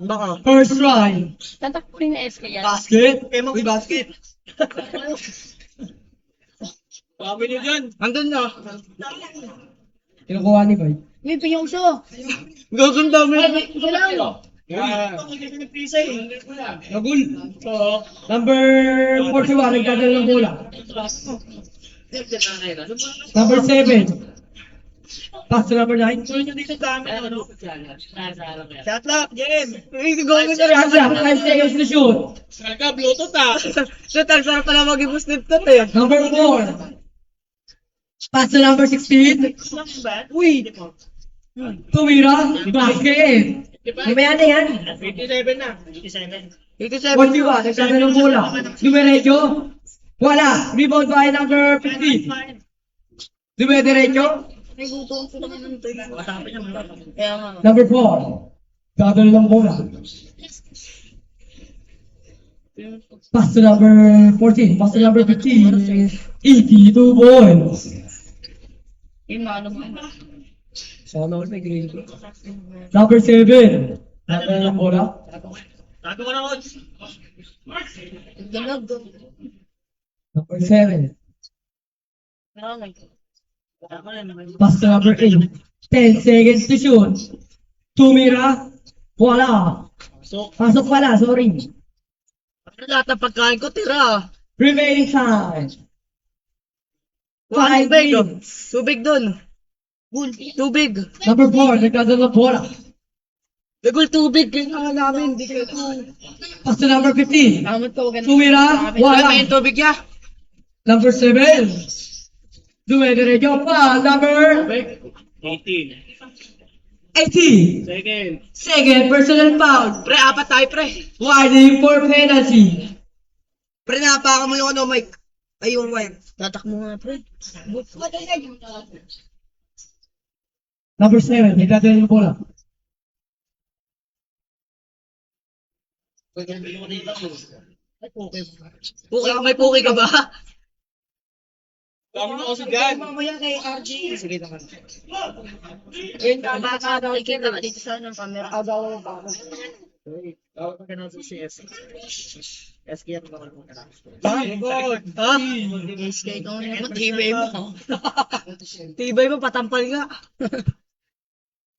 Baka. First try. Tatakpunin na SK yan. Basket. Uy, basket. Sabi niyo dyan. Andun na. Kinukuha ni Boy. May pinyuso. Gaganda mo yun. Isa lang. Nagul. Number 41, nagdadala ng bola. Number 7. Pass to number 9. Shot lock, Jem. Uy, gagawin na rin. Shot clock, 5 seconds to shoot. Sarka, Bluetooth ah. Shit, ang sarap pala mag-ibus nito eh. Number 4. Pass to number 16. Uy! Tumira. Basket. Mamaya na yan. 87 na. 87. 87. 41, nagdadala ng bola. Dumediretso. Wala. Rebound by number 15. Dumediretso. May gutom ko naman ito. Kaya nga. Number 4. Dadala ng bola. Pass to number 14. Pass to number 15. 82 points. Yung mga naman. Sana all may grade. Number 7. Dadala ng bola. Tago ko na, Coach. Ganog. Number 7. Pass to number 8. 10 seconds to shoot. Tumira. Wala. Pasok pala, sorry. Lahat ng pagkain ko, tira. Remaining time. Wala 5 tubig. minutes. Tubig dun. Tubig. Number 4, nagdadala ng bola. Dagol tubig. Kaya namin. Di kayo. Pass to number 15. Kamot ko. Tumira. Wala Wala. yung tubig niya. Number 7. Dumediretso pa. Number 18. 80. Second. Second, personal foul. Pre, apat tayo, pre. Warning for penalty. Pre, napakan mo yung ano, Mike. Ay, yung wire. Tatakmo nga, pre. Number 7, nagdadala ng bola. May puki ka ba? Dami mo kasi dyan. Mamaya kay RJ. Sige naman. Yun, baka nakikita ka dito sa ng camera. Agaw ba? Tawag ka na sa CS. SK yan ba? Ha? SK kung matibay mo. Tibay mo, patampal nga.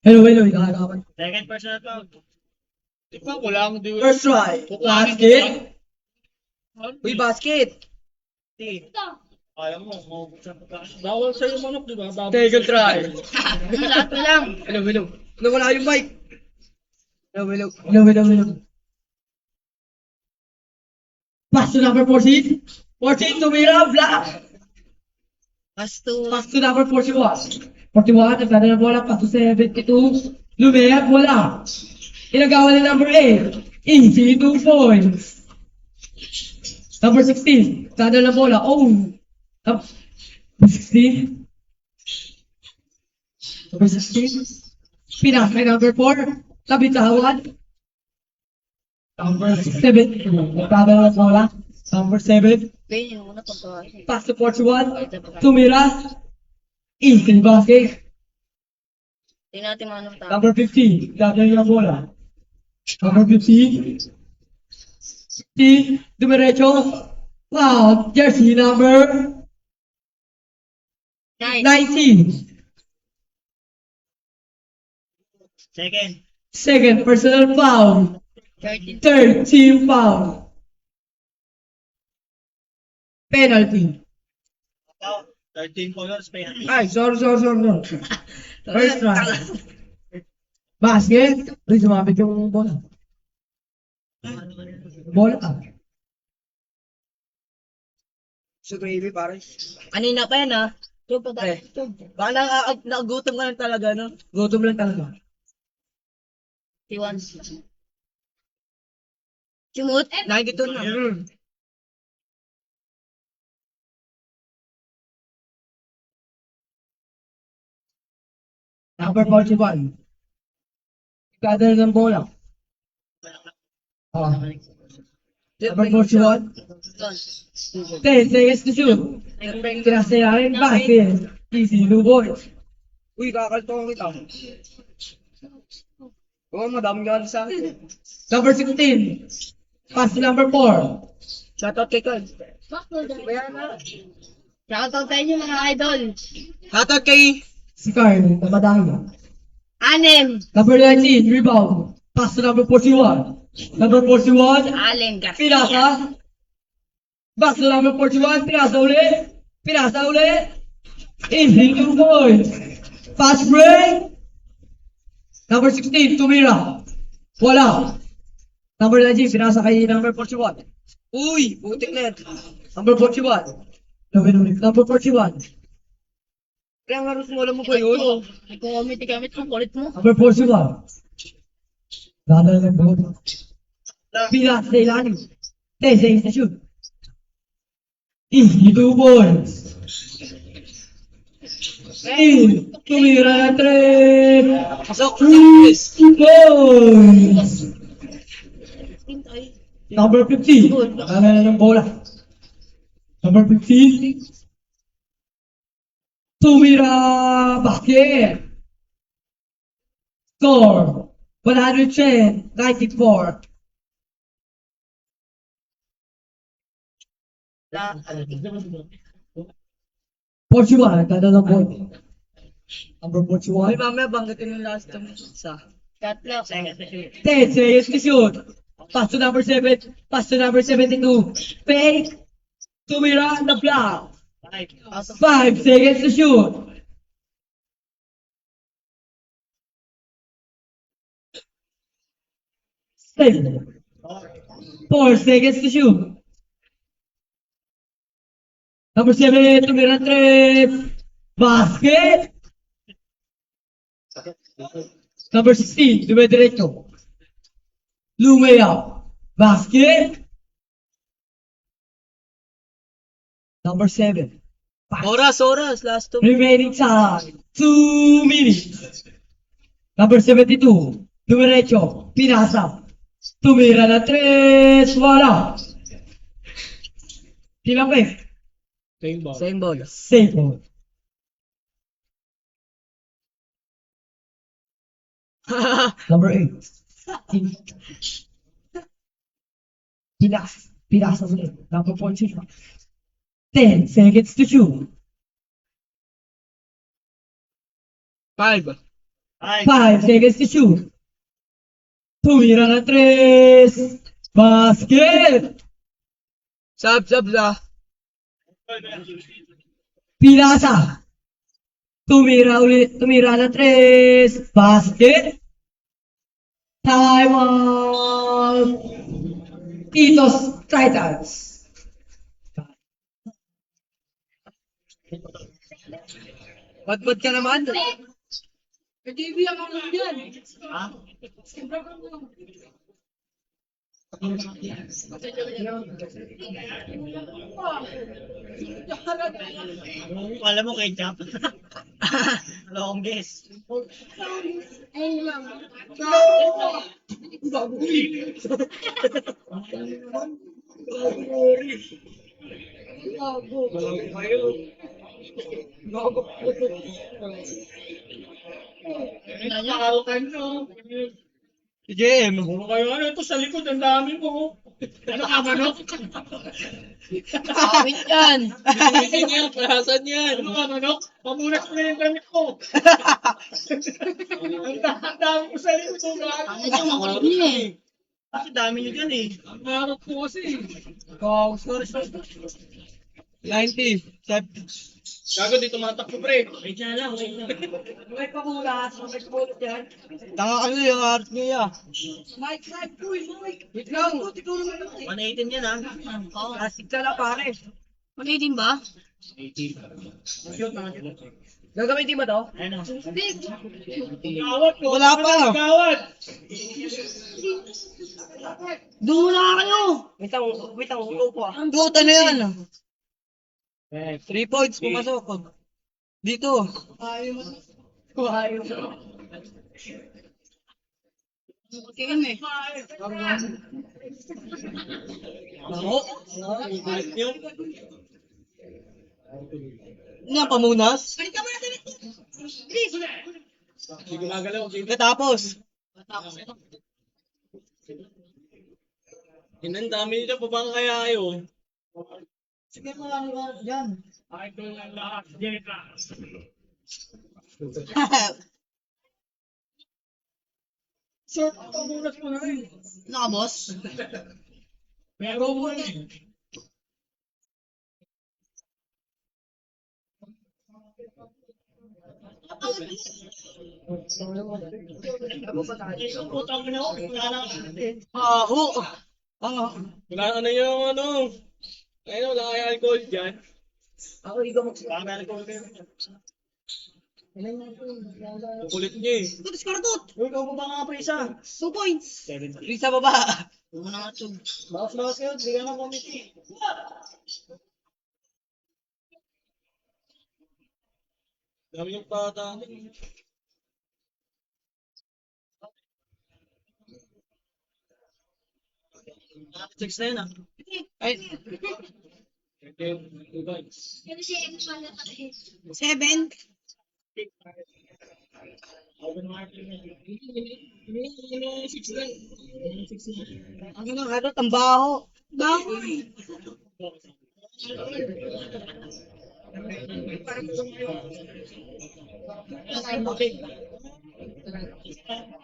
Hello, nakakapan. Second personal foul. Di ba, wala akong di. First try. Basket. Uy, basket. Ayaw mo, mabuksan sa pagkain. Bawal sa'yo manok, di ba? Bawal. Take a try. Lahat na lang. Hello. Nawala yung mic. Hello. Hello. Pass to number 14. 14, tumira. Black. Pass to. Pass to number 41. 41, nagdadala ng bola. Pass to 72. Lumayag, wala. Inagawa na number 8. 82 points. Number 16. Nagdadala ng bola. Oh. Number 16. Number 16. Pinasa kay number 4. Kabitawan. Number 7. Nagkabala ng bola. Number 7. Kaya yun muna pagkain. Pass to 41. Tumira. Easy basket. Tingnan natin mga anong tao. Number 50. Gagawin ng bola. Number 50. 50. Dumiretso. Wow. Jersey number Nice. 19. Second. Second personal foul. 13. Third team foul. Penalty. 13 points penalty. Ay, sorry. First round. Basket. Uy, sumabit yung bola. Bola. Sa gravy, pare. Kanina pa yan ha. So, Eh. Baka nakagutom ka lang talaga, no? Gutom lang talaga. T1. Simut. 92 na. Number 41. Gather ng bola. Number 41. 10 seconds to shoot. Kinasayangin basket. Easy, no boys. Uy, kakaltong kita. Oo, madaming galing sa akin. Number 16. Pass to number 4. Shoutout kay Carl. Shoutout sa inyo mga idol. Shoutout kay... Si Carl, namadami. Anem. Number 19, rebound. Pass to number 41. Number 41, Allen Garcia. pinasa. Back to number 41, pinasa ulit. Pinasa ulit. Easy, 2 points. Fast break. Number 16, tumira. Wala. Number 19, pinasa kay number 41. Uy, butik na yan. Number 41. Number 41. Kaya nga rin sumula mo ba yun? Nag-comment gamit mo. Kulit mo. Number 41. Dala ng bola. Pinasa sa ilalim. 10 seconds to shoot. Easy, 2 points. Tumira na 3. So, 3 points. Number 15. Dala na ng bola. Number 15. Tumira basket. Score 110-94. Portugal, nagkada ng ball. Number Uy, 41. mamaya banggitin yung last time sa... Tatlo. 10 seconds to shoot. Pass to number 7. Pass to number 72. Fake. Tumira na block. 5 seconds to shoot. Seven. 4 seconds to shoot. Number 7, tumira 3. Basket. Number 16, dumidiretso. Lumea. Basket. Number 7. Oras, last two. Remaining time, 2 minutes. Number 72, dumiretso, pinasa. Tumira na 3, wala. Tinapik, Same ball. safe ball. Number 8. Pinasa ulit. Number 14. 10 seconds to shoot. 5. 5 seconds to shoot. Tumira na 3. Basket. Sub la. Pinasa. Tumira ulit. Tumira na 3. Basket. Time out. Titos Titans. Ba't ka naman? Alam mo, ketchup. Longest. Ayun lang. Nakakarokan nyo. Si JM. Puro kayo ano, ito sa likod, ang dami mo. Ano ka, manok? Awit yan. Binitin yan, parasan yan. Ano ka, manok? Pamunas mo na yung damit ko. Ang dami ko sa likod. Ano siya, makulit niya eh. Kasi dami nyo dyan eh. Ang harap ko kasi. Sorry. 90. Gago, di tumatakbo, pre. Wait na lang. May pamulas, may pulot yan. Tanga kayo yung art nyo ya. Mike, Mike. Wait lang. Ikaw naman. 118 yan ah. Oo. Plastic ka na pare. Mali din ba? Gagamitin mo to? Ayun o. Gawat ko. Wala pa. Gawat. Doon na kayo. Wait lang, upo ah. Duta na yan. 3 points pumasok. Dito. Tingin eh. Ako? Ano yan, pamunas? Balik ka muna sa bit. Hindi gumagalaw. Katapos. Ang dami nito pa bang kaya kayo? Sige mga dyan. Idol ang lahat. Jeka. Short ang pamunas mo na rin. Naka boss? Meron mo rin. Putang na ako. Wala na. Aho. Wala na yung ano. Ayun, wala kaya alcohol dyan. Ako, ikaw mo. Baka may alcohol kayo. Kukulit niya eh. Ito, discardot. Uy, ikaw pa ba nga pa isa? 2 points. Isa baba. Doon na nga ito. Bawas kayo, hindi ka na committee. Dami yung bata. Six na yun ah. Ay, Kasi si Emma pala pati. 7. Ang ganun, ano, tambaho. Baho eh.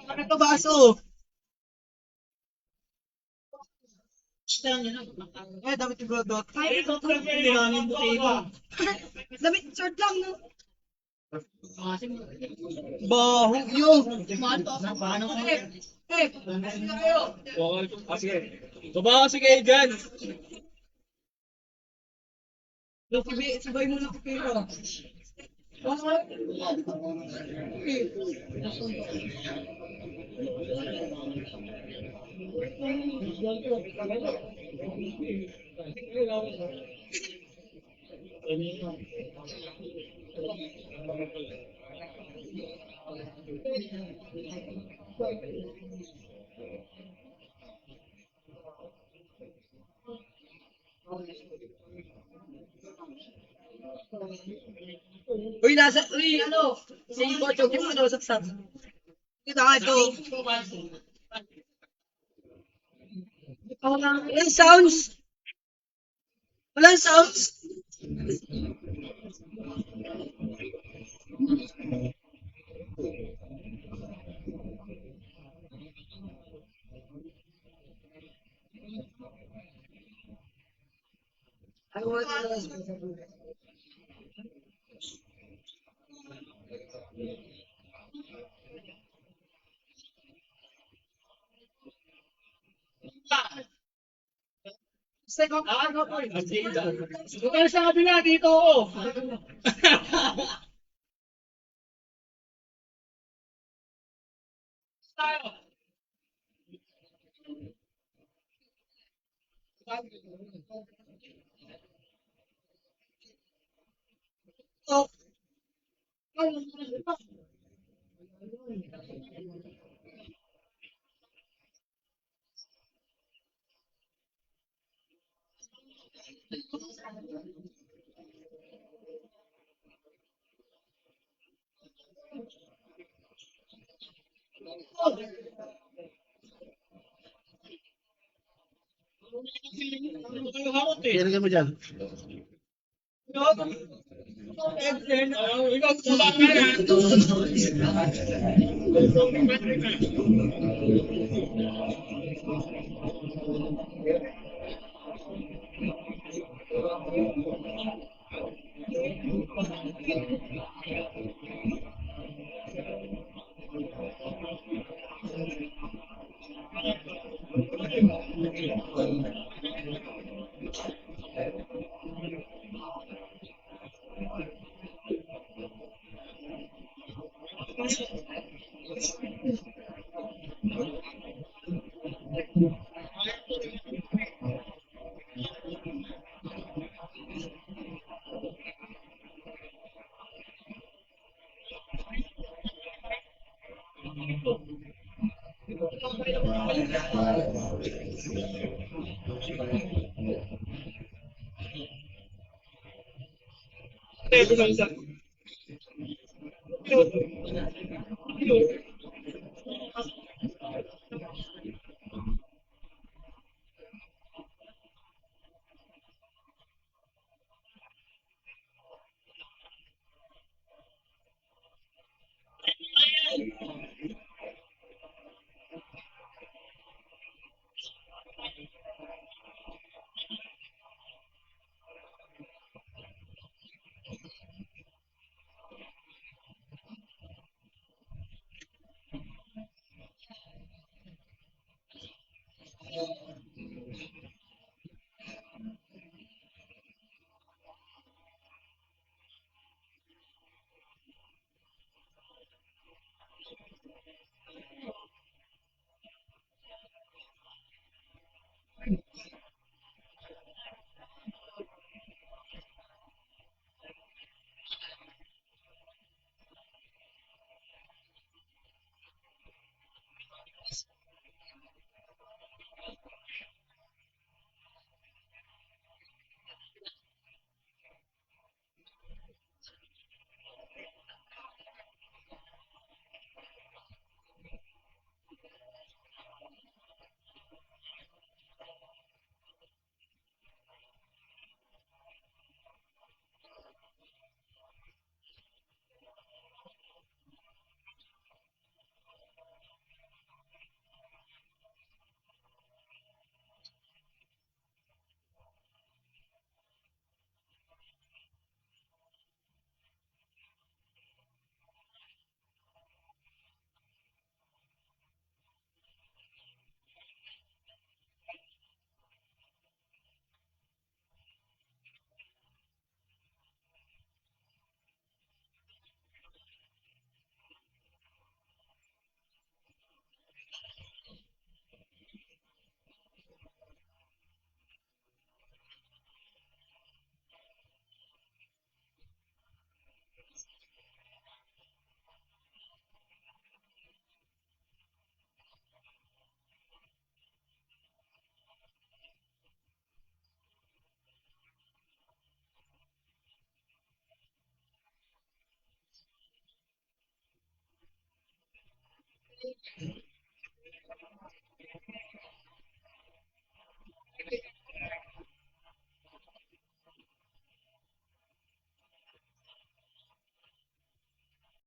Ano to baso? Eh, dapat yung brodot. Hindi namin butiba. Damit, short lang, no? Baho yun. Paano ko? Sige. Baba kasi kayo dyan. Sabay mo na ko pero. Ano? Si Bocho, di mo ano, saksak. Kita nga ito. Walang sounds. Walang sounds. Doon kayo sa kabila, dito ako. Tayo. Kailangan mo dyan. Ikaw, tulang ka na. Ito lang isa.